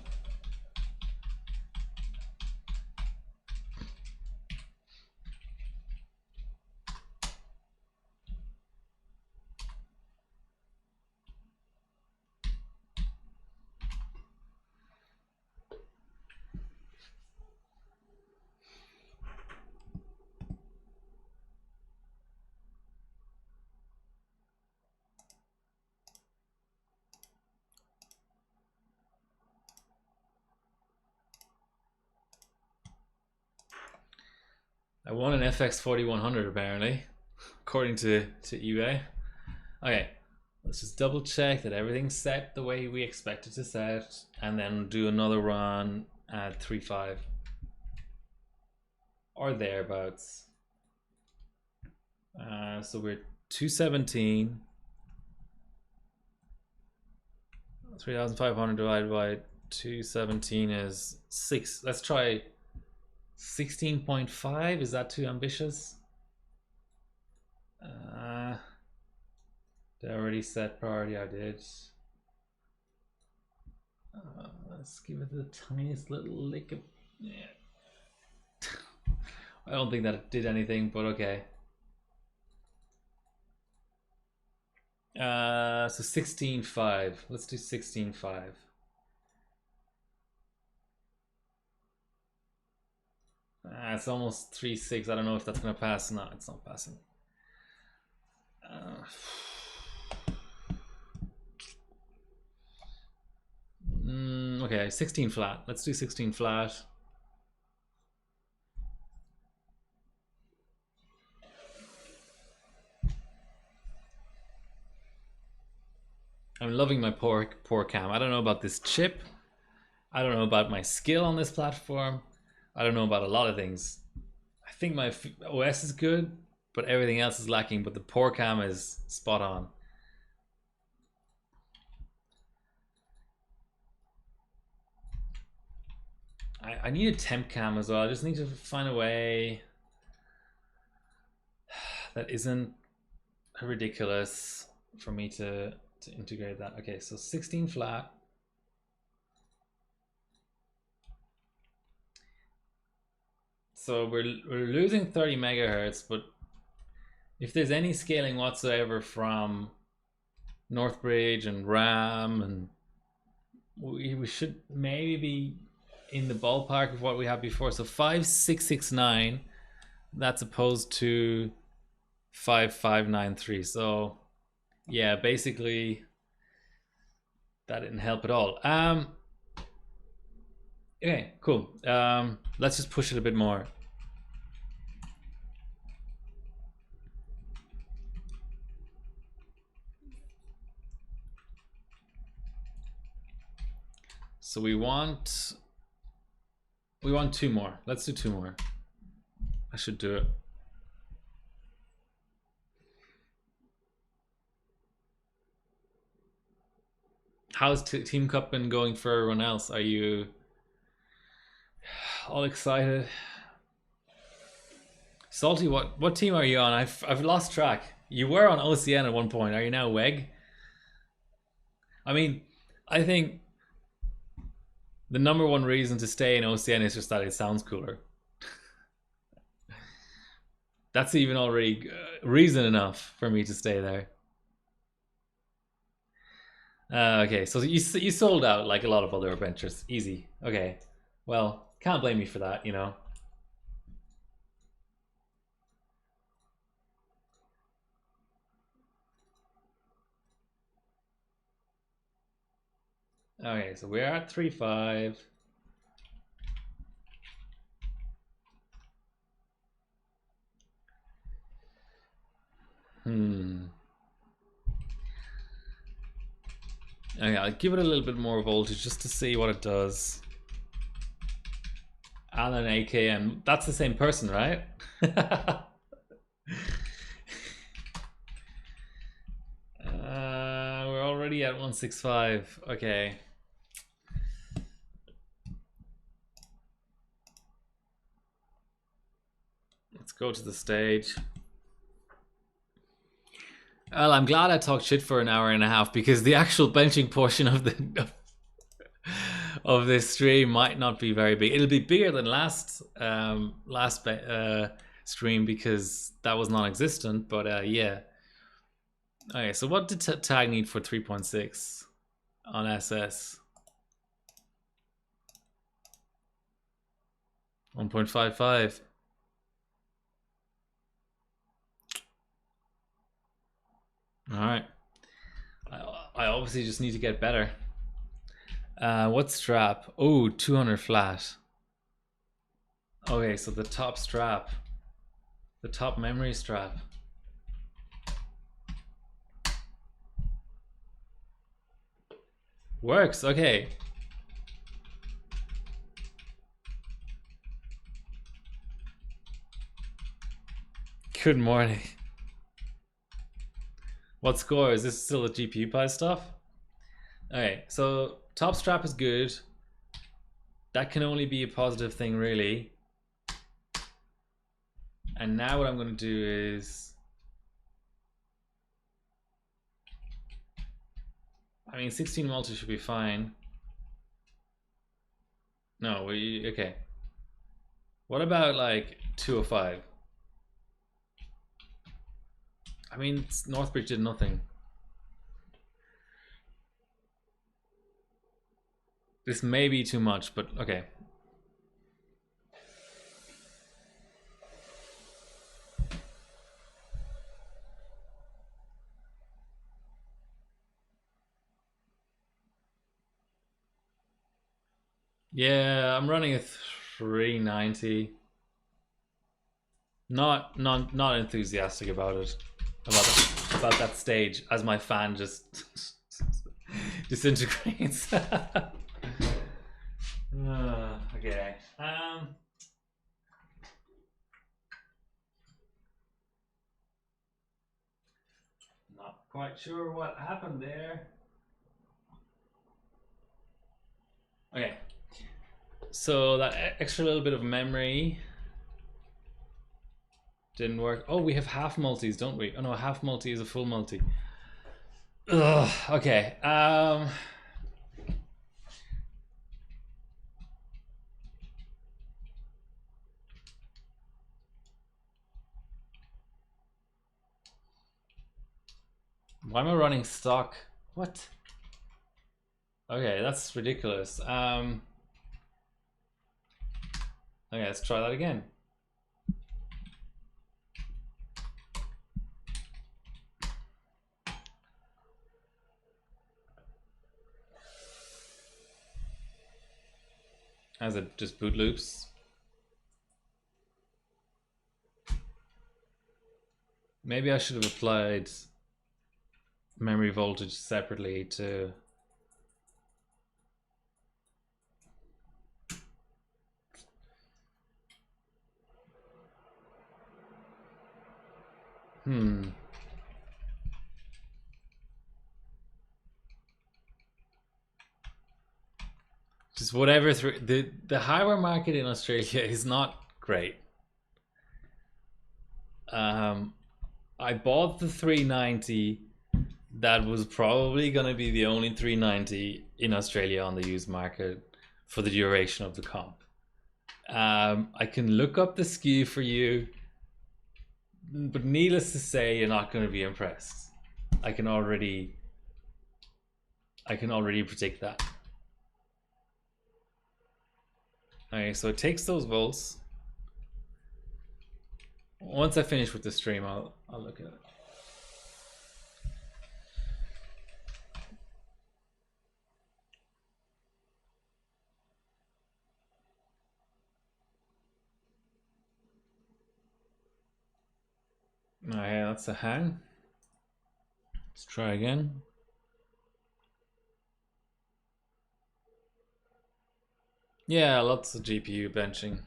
I won an FX 4100 apparently, according to eBay. Okay, let's just double check that everything's set the way we expect it to set, and then do another run at 3.5 or thereabouts. So we're 217. 3,500 divided by 217 is 6. Let's try 16.5. Is that too ambitious? Did I already set priority? I did. Let's give it the tiniest little lick of. Yeah. I don't think that it did anything, but okay. So 16.5. Let's do 16.5. It's almost 3.6. I don't know if that's gonna pass. No, it's not passing. Okay, 16 flat. Let's do 16 flat. I'm loving my poor cam. I don't know about this chip. I don't know about my skill on this platform. I don't know about a lot of things. I think my OS is good, but everything else is lacking. But the poor cam is spot on. I need a temp cam as well. I just need to find a way that isn't ridiculous for me to integrate that. Okay, so 16 flat. So we're losing 30 megahertz, but if there's any scaling whatsoever from Northbridge and RAM, and we should maybe be in the ballpark of what we had before. So 5669, that's opposed to 5593. So yeah, basically that didn't help at all. Okay, cool. Let's just push it a bit more. So we want 2 more. Let's do 2 more. I should do it. How's Team Cup been going for everyone else? Are you all excited? Salty, what team are you on? I've lost track. You were on OCN at one point. Are you now WEG? I mean, I think the #1 reason to stay in OCN is just that it sounds cooler. That's even already reason enough for me to stay there. Okay, so you sold out like a lot of other adventures. Easy. Okay, well, can't blame me for that, you know. Okay, so we're at 3.5. Okay, I'll give it a little bit more voltage just to see what it does. Alan AKM. That's the same person, right? We're already at 165. Okay. Let's go to the stage. Well, I'm glad I talked shit for an hour and a half, because the actual benching portion of the of this stream might not be very big. It'll be bigger than last stream, because that was non-existent. But yeah. Okay, so what did tag need for 3.6 on SS? 1.55. All right. I obviously just need to get better. What strap? Oh, 200 flat. Okay, so the top strap. The top memory strap. Works, okay. Good morning. What score? Is this still a GPU pie stuff? Okay, so top strap is good. That can only be a positive thing, really. And now what I'm going to do is... I mean, 16 multi should be fine. No, okay. What about like 205? I mean, Northbridge did nothing. This may be too much, but okay. Yeah, I'm running a 390. Not enthusiastic about it. About that stage, as my fan just disintegrates. Okay. Not quite sure what happened there. Okay. So that extra little bit of memory didn't work. Oh, we have half multis, don't we? Oh no, a half multi is a full multi. Ugh, okay. Why am I running stock? What? Okay, that's ridiculous. Okay, let's try that again. As it just boot loops. Maybe I should have applied memory voltage separately to... Just whatever through the hardware market in Australia is not great. I bought the 390. That was probably going to be the only 390 in Australia on the used market for the duration of the comp. I can look up the SKU for you, but needless to say, you're not going to be impressed. I can already predict that. Okay, so it takes those volts. Once I finish with the stream, I'll look at it. Okay, that's a hang. Let's try again. Yeah, lots of GPU benching.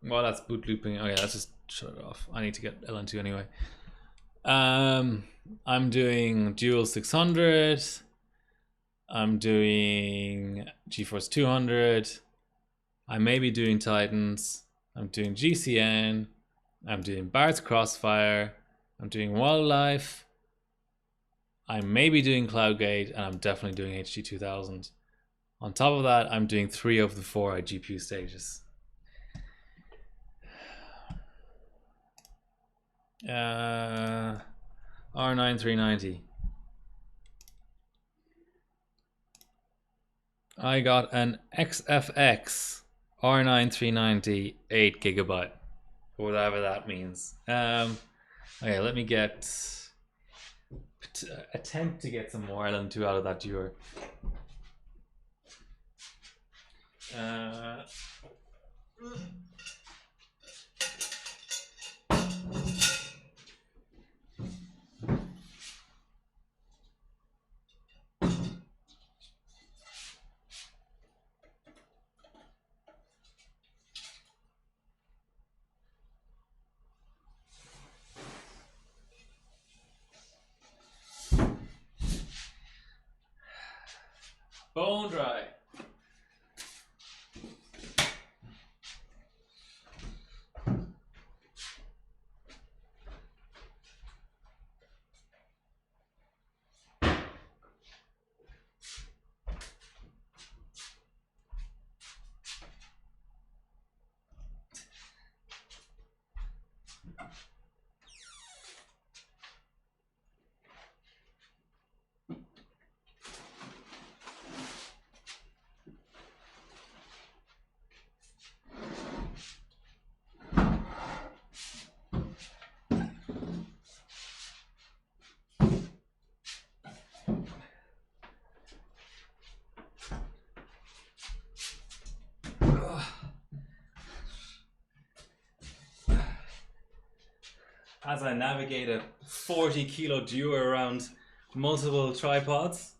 Well, that's boot looping. Oh yeah, let's just shut it off. I need to get LN2 anyway. I'm doing dual 600. I'm doing GeForce 200. I may be doing Titans. I'm doing GCN. I'm doing Barrett's Crossfire. I'm doing Wildlife. I may be doing CloudGate, and I'm definitely doing HG2000. On top of that, I'm doing 3 of the 4 GPU stages. R9 390. I got an XFX R9 390 8GB, whatever that means. Okay, let me attempt to get some more LM2 out of that viewer. Bone dry. As I navigate a 40-kilo duo around multiple tripods.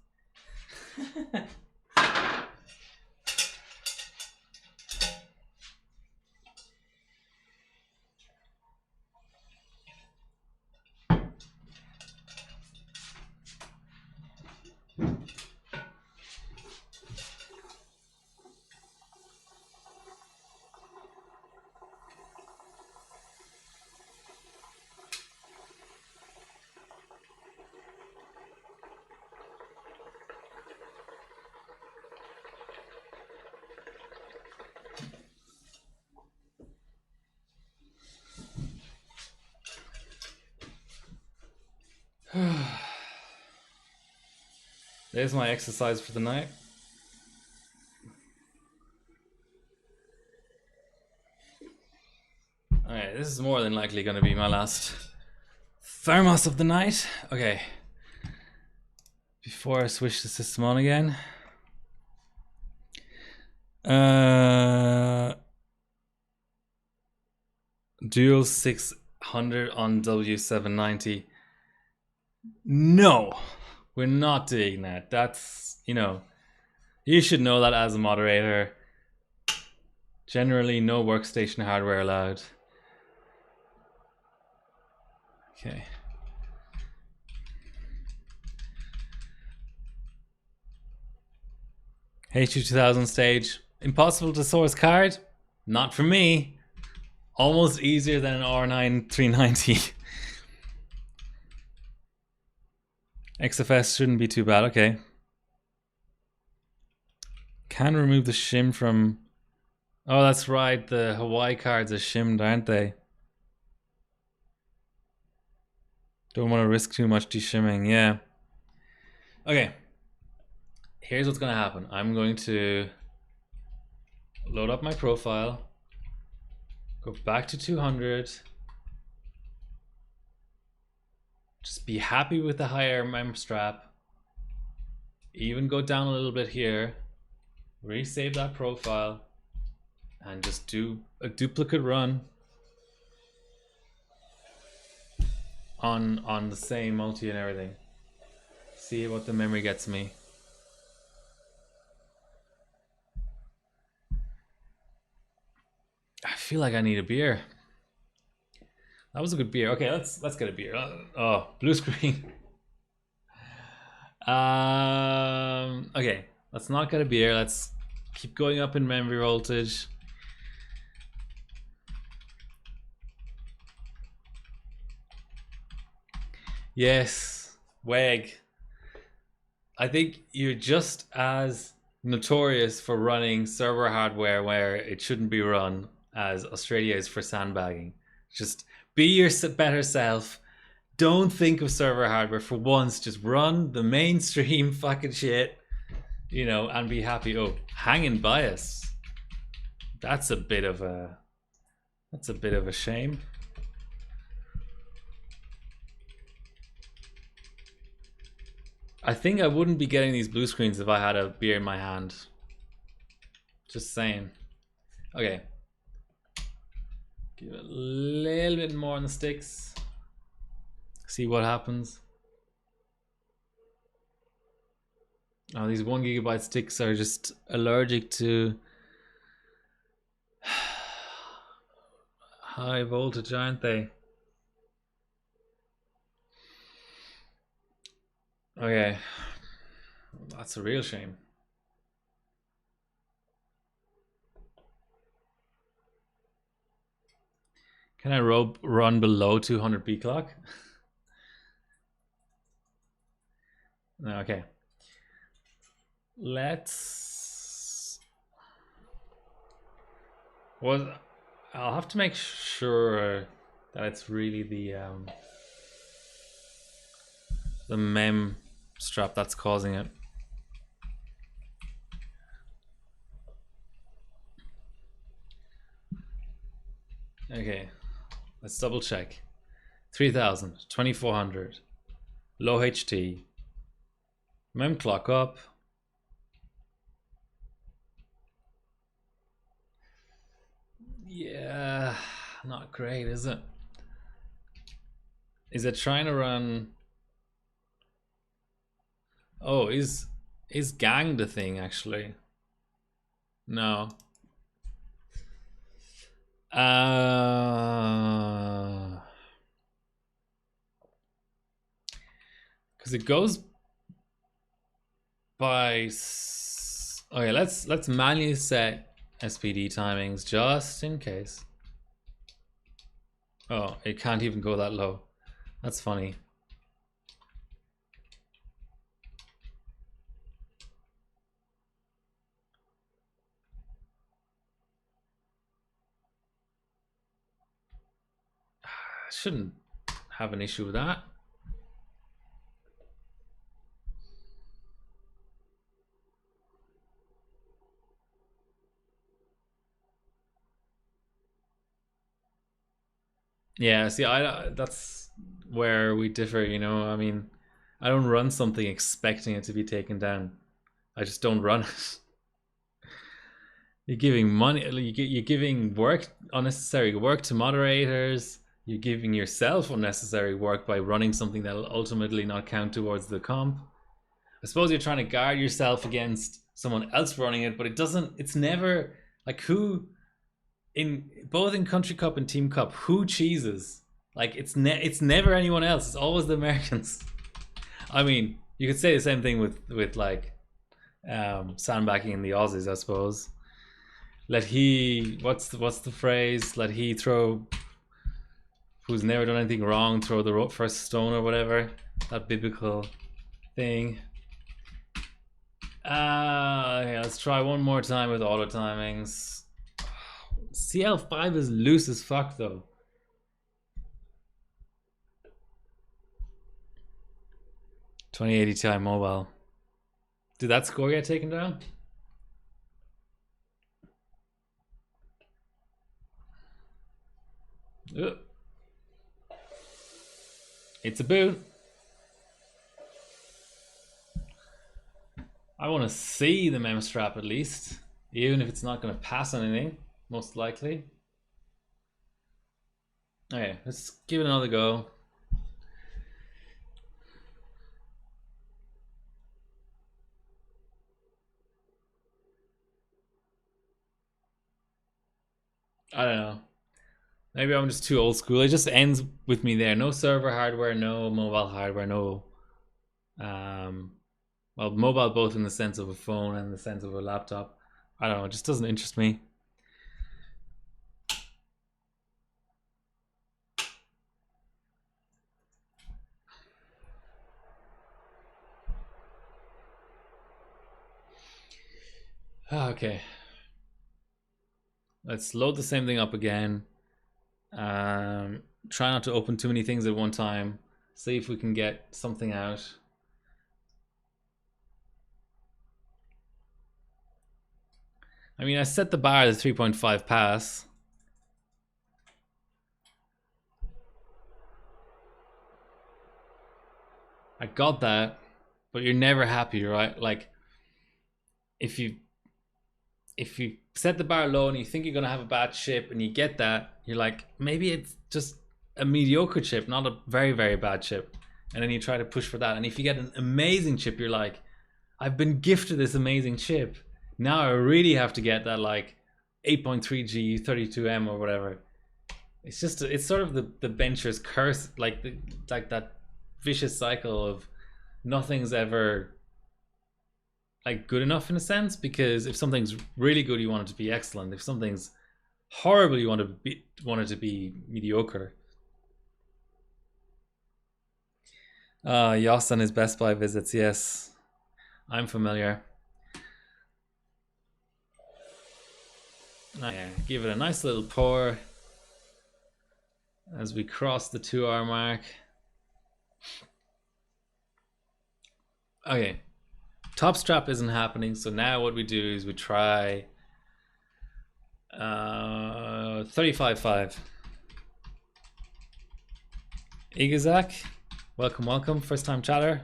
There's my exercise for the night. Alright, this is more than likely going to be my last thermos of the night. Okay. Before I switch the system on again. Dual 600 on W790. No, we're not doing that. That's, you should know that as a moderator. Generally, no workstation hardware allowed. Okay. HU2000 stage. Impossible to source card? Not for me. Almost easier than an R9 390. XFS shouldn't be too bad. Okay. Can remove the shim from... Oh, that's right. The Hawaii cards are shimmed, aren't they? Don't want to risk too much deshimming. Yeah. Okay. Here's what's going to happen. I'm going to load up my profile. Go back to 200. Just be happy with the higher mem strap. Even go down a little bit here. Resave that profile. And just do a duplicate run on the same multi and everything. see what the memory gets me. I feel like I need a beer. That was a good beer. Okay, let's get a beer. Oh, blue screen. Okay, let's not get a beer. Let's keep going up in memory voltage. Yes, WEG. I think you're just as notorious for running server hardware where it shouldn't be run as Australia is for sandbagging. Just be your better self. Don't think of server hardware for once. Just run the mainstream fucking shit, you know, and be happy. Oh, hanging bias. That's a bit of a shame. I think I wouldn't be getting these blue screens if I had a beer in my hand. Just saying. Okay. Give it a little bit more on the sticks. See what happens. Oh, these 1 GB sticks are just allergic to high voltage, aren't they? Okay. That's a real shame. Can I run below 200 B clock? No, okay. Let's. Well, I'll have to make sure that it's really the mem strap that's causing it. Okay, let's double check. 3000, 2400, low HT, mem clock up. Yeah, not great, is it? Is it trying to run? Oh, is gang the thing actually? No. Because it goes by. Okay, let's manually set SPD timings just in case. Oh, it can't even go that low. That's funny. I shouldn't have an issue with that. Yeah, see, that's where we differ, you know. I mean, I don't run something expecting it to be taken down. I just don't run it. You're giving money, you're giving unnecessary work to moderators. You're giving yourself unnecessary work by running something that'll ultimately not count towards the comp. I suppose you're trying to guard yourself against someone else running it, but it doesn't. It's never like who in both in Country Cup and Team Cup who cheeses. Like it's never anyone else. It's always the Americans. I mean, you could say the same thing with like sandbagging in the Aussies, I suppose. Let he what's the phrase? Let he throw who's never done anything wrong throw the first stone or whatever. That biblical thing. Yeah, let's try one more time with auto timings. CL5 is loose as fuck though. $2080 Ti mobile. Did that score get taken down? Ugh. It's a boot. I want to see the mem strap at least, even if it's not going to pass anything, most likely. Okay, let's give it another go. I don't know. Maybe I'm just too old school. It just ends with me there. No server hardware, no mobile hardware, no um well, mobile both in the sense of a phone and in the sense of a laptop. I don't know, it just doesn't interest me. Okay. Let's load the same thing up again. Try not to open too many things at one time. See if we can get something out. I mean, I set the bar at 3.5 pass. I got that, but you're never happy, right? Like, if you set the bar low and you think you're gonna have a bad chip and you get that, you're like, maybe it's just a mediocre chip, not a very, very bad chip. And then you try to push for that. And if you get an amazing chip, you're like, I've been gifted this amazing chip. Now I really have to get that like 8.3G 32M or whatever. It's just it's sort of the bencher's curse, like that vicious cycle of nothing's ever like good enough in a sense, because if something's really good, you want it to be excellent. If something's horrible, you want it to be mediocre. Yoss and his Best Buy visits, yes, I'm familiar. Yeah, give it a nice little pour as we cross the 2 hour mark. Okay, top strap isn't happening, so now what we do is we try 35.5. Igazak, welcome, first time chatter.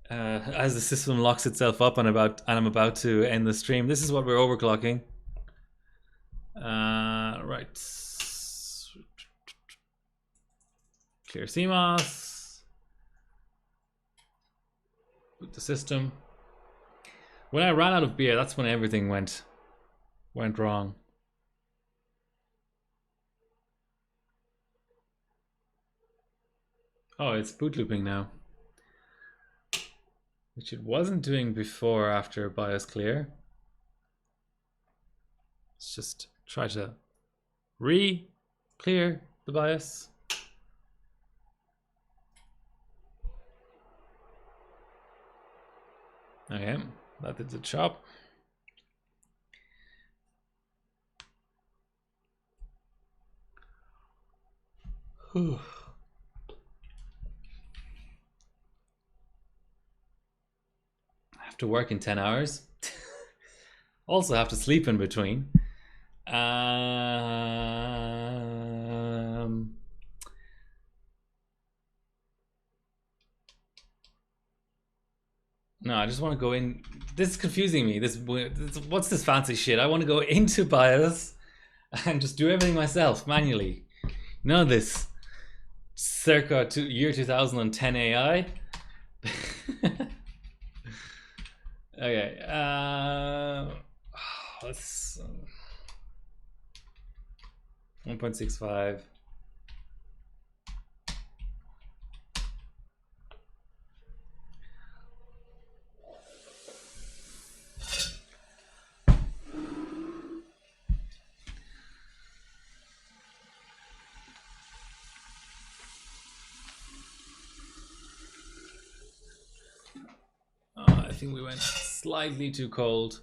As the system locks itself up and I'm about to end the stream. This is what we're overclocking. Right. Clear CMOS. Boot the system. When I ran out of beer, that's when everything went wrong. Oh, it's boot looping now, which it wasn't doing before after BIOS clear. Let's just try to re-clear the BIOS. Okay, that did the job. Whew. I have to work in 10 hours. Also have to sleep in between. No, I just want to go in. This is confusing me. What's this fancy shit? I want to go into BIOS and just do everything myself manually. None of this circa year 2010 AI. Okay. Let's 1.65. I think we went slightly too cold.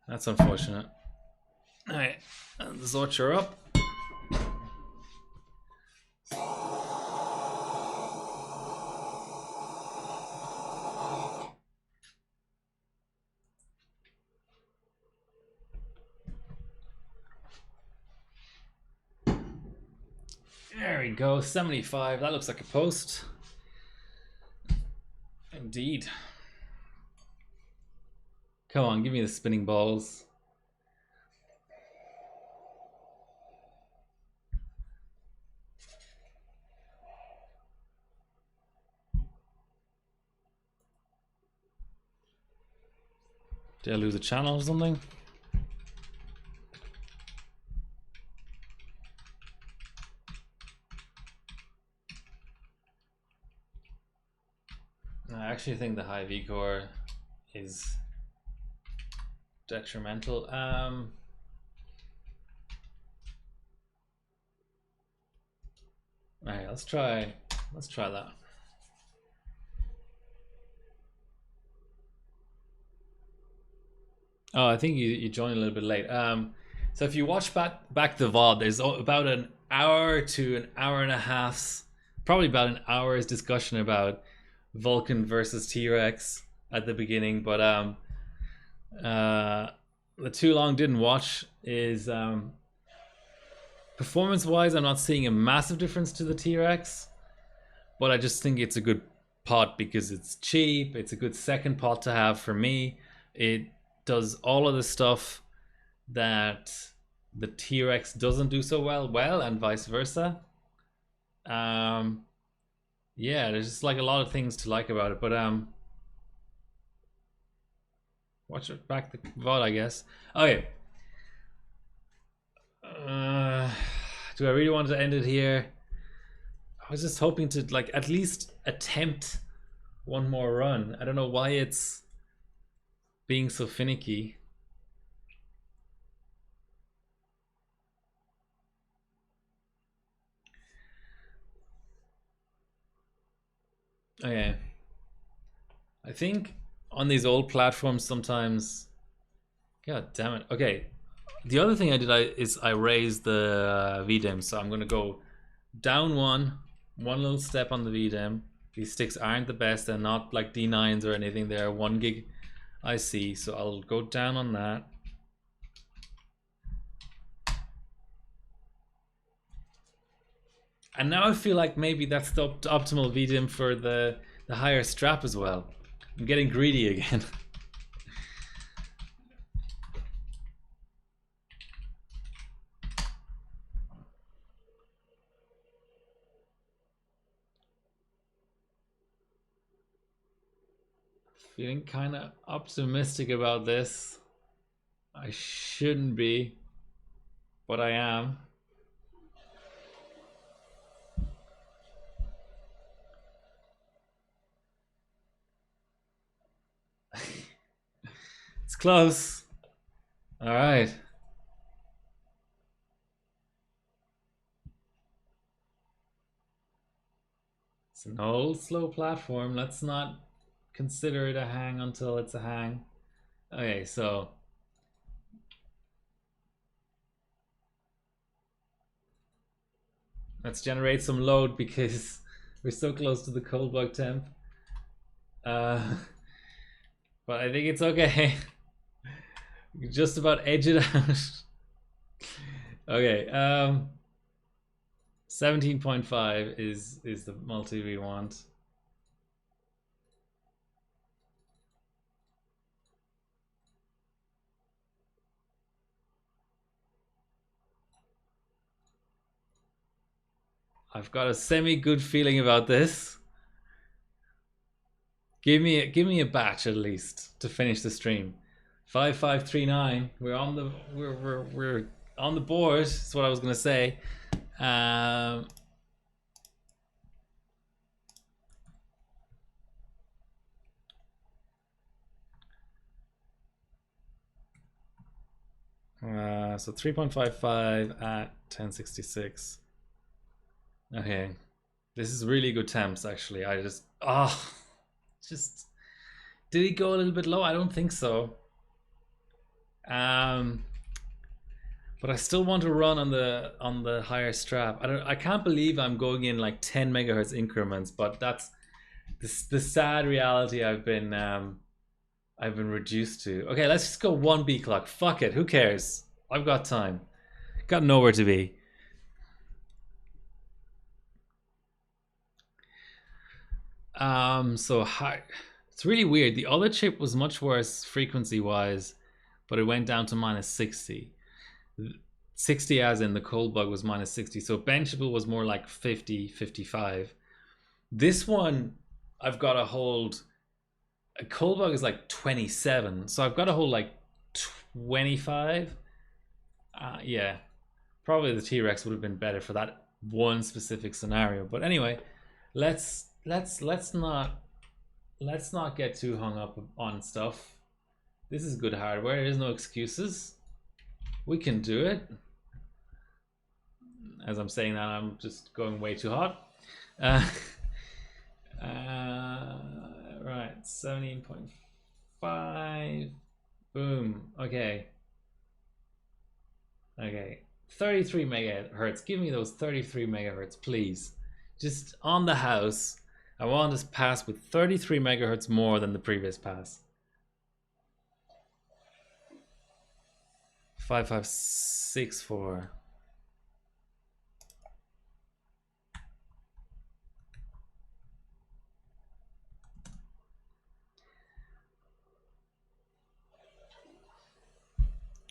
That's unfortunate. Alright, and the Zorcher up. There we go, 75. That looks like a post. Indeed. Come on, give me the spinning balls. Did I lose a channel or something? I actually think the high V core is detrimental. Alright, let's try that. Oh, I think you joined a little bit late. So if you watch back the VOD, there's about an hour to an hour and a half, probably about an hour's discussion about Vulcan versus T-Rex at the beginning. But the too long didn't watch is performance-wise, I'm not seeing a massive difference to the T-Rex, but I just think it's a good pot because it's cheap. It's a good second pot to have for me. It does all of the stuff that the T-Rex doesn't do so well, and vice versa. Yeah, there's just like a lot of things to like about it, but watch it back the VOD, I guess. Okay. Do I really want to end it here? I was just hoping to like at least attempt one more run. I don't know why it's being so finicky. Okay. I think on these old platforms sometimes, god damn it. Okay. The other thing I did is I raised the VDIM, so I'm gonna go down one little step on the VDIM. These sticks aren't the best, they're not like D9s or anything, they're 1 gig IC, so I'll go down on that. And now I feel like maybe that's the optimal VDIM for the higher strap as well. I'm getting greedy again. Feeling kind of optimistic about this. I shouldn't be, but I am. It's close. All right. It's an old slow platform. Let's not consider it a hang until it's a hang. Okay, so let's generate some load because we're so close to the cold bug temp. But I think it's okay. Just about edge it out. Okay, 17.5 is the multi we want. I've got a semi good feeling about this. Give me a batch at least to finish the stream. 5539. We're on the we're on the board. That's what I was gonna say. So 3.55 at 1066. Okay, this is really good temps actually. I just did he go a little bit low? I don't think so. But I still want to run on the higher strap. I can't believe I'm going in like 10 megahertz increments, but that's the sad reality I've been reduced to. Okay, let's just go 1 B clock. Fuck it, who cares? I've got time. Got nowhere to be. So high. It's really weird. The other chip was much worse frequency wise, but it went down to minus 60. 60 as in the cold bug was minus 60. So benchable was more like 50, 55. This one I've got to hold A cold bug is like 27, so I've got to hold like 25. Yeah, probably the T-Rex would have been better for that one specific scenario. But anyway, let's not get too hung up on stuff. This is good hardware. There's no excuses. We can do it. As I'm saying that, I'm just going way too hot. Right, 17.5. Boom. Okay. 33 megahertz. Give me those 33 megahertz, please. Just on the house. I want this pass with 33 megahertz more than the previous pass. 5564.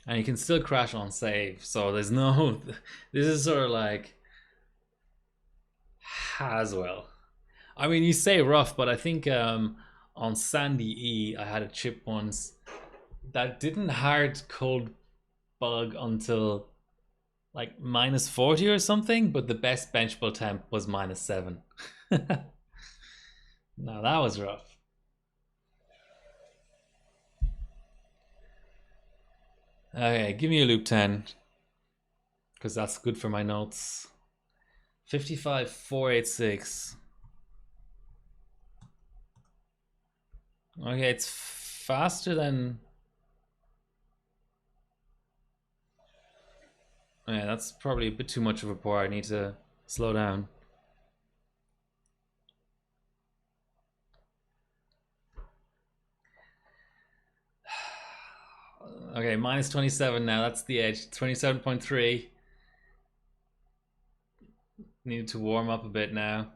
And you can still crash on save, so there's no. This is sort of like Haswell. I mean, you say rough, but I think on Sandy E, I had a chip once that didn't hard cold bug until like -40 or something, but the best benchable temp was -7. Now that was rough. Okay, give me a loop 10, because that's good for my notes. 55,486. Okay, it's faster than. Yeah, that's probably a bit too much of a pour. I need to slow down. Okay, -27 now. That's the edge. 27.3. Needed to warm up a bit now.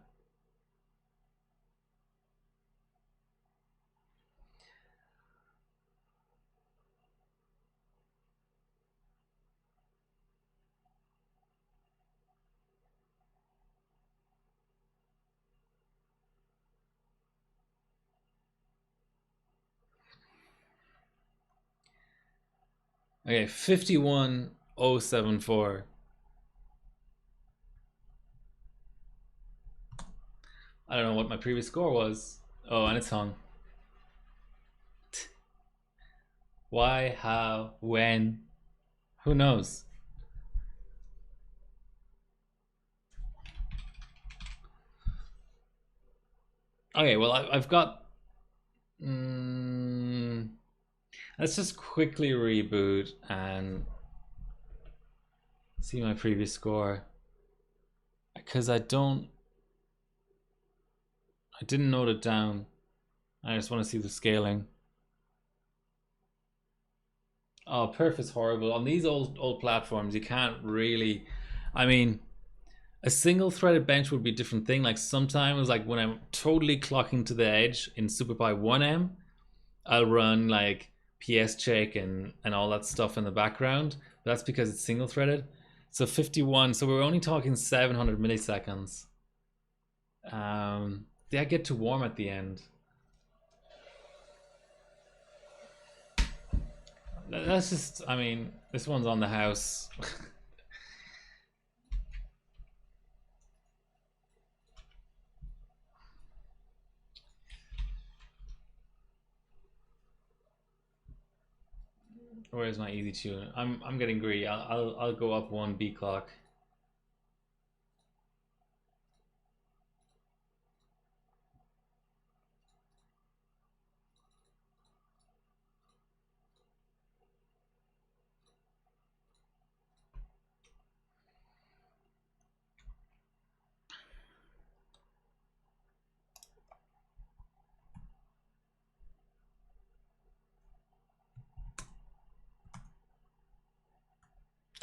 Okay, 51,074. I don't know what my previous score was. Oh, and it's hung. Why, how, when? Who knows? Okay, well, I've got. Let's just quickly reboot and see my previous score, because I didn't note it down. I just want to see the scaling. Oh, perf is horrible on these old platforms. You can't really. I mean, a single threaded bench would be a different thing. Like sometimes, like when I'm totally clocking to the edge in SuperPi 1M, I'll run like PS check and all that stuff in the background. But that's because it's single threaded. So 51. So we're only talking 700 milliseconds. Did I get too warm at the end? That's just. I mean, this one's on the house. Where's my easy tune? I'm getting greedy. I'll go up one B clock.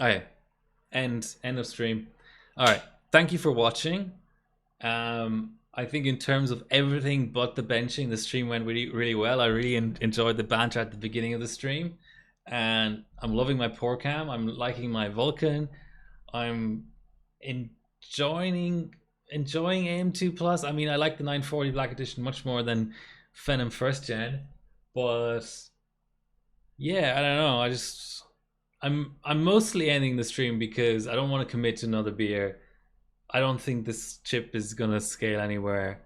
Okay, end of stream. All right, thank you for watching. I think in terms of everything but the benching, the stream went really well. I really enjoyed the banter at the beginning of the stream, and I'm loving my pour cam. I'm liking my Vulcan. I'm enjoying AM2 Plus. I mean, I like the 940 Black Edition much more than Phenom first gen, but yeah, I don't know. I'm mostly ending the stream because I don't want to commit to another beer. I don't think this chip is gonna scale anywhere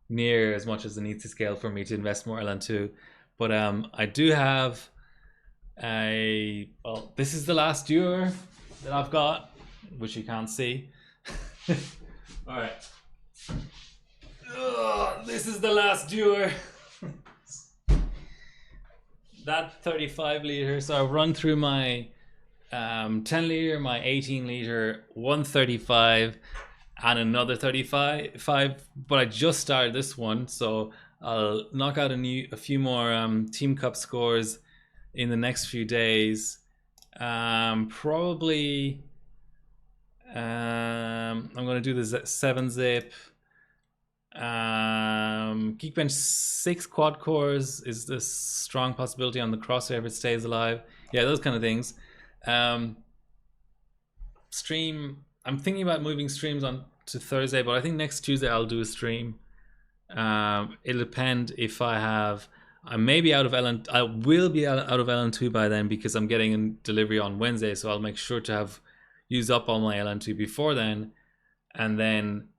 near as much as it needs to scale for me to invest more LN2. But I do have well, this is the last Duer that I've got, which you can't see. All right. This is the last Duer. That 35 liter. So I've run through my 10 liter, my 18 liter, 135, and another 35. But I just started this one, so I'll knock out a few more Team Cup scores in the next few days. Probably. I'm gonna do the 7-zip. Geekbench 6 quad cores is this strong possibility on the crosshair if it stays alive. Yeah, those kind of things. Stream. I'm thinking about moving streams on to Thursday, but I think next Tuesday I'll do a stream. It'll depend if I have. I may be out of LN. I will be out of LN2 by then because I'm getting a delivery on Wednesday, so I'll make sure to have used up all my LN2 before then, and then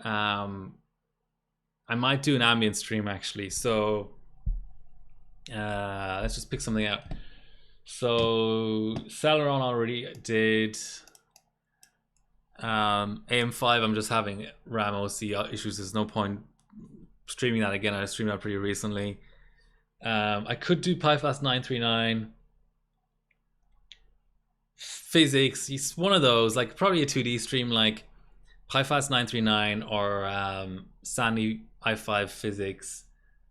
I might do an ambient stream actually. So let's just pick something out. So Celeron already did. AM5, I'm just having RAM OC issues. There's no point streaming that again. I streamed that pretty recently. I could do PyFast 939. Physics, it's one of those, like probably a 2D stream like PyFast 939 or Sandy i5 Physics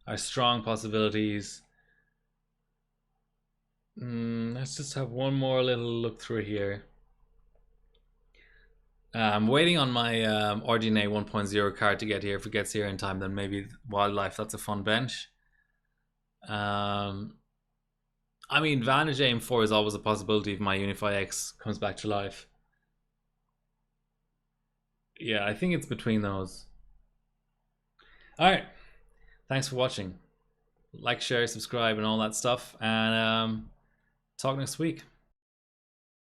are strong possibilities. Let's just have one more little look through here. I'm waiting on my RDNA 1.0 card to get here. If it gets here in time, then maybe Wildlife, that's a fun bench. I mean, Vantage AM4 is always a possibility if my Unify X comes back to life. Yeah, I think it's between those. Alright, thanks for watching. Like, share, subscribe, and all that stuff. And talk next week.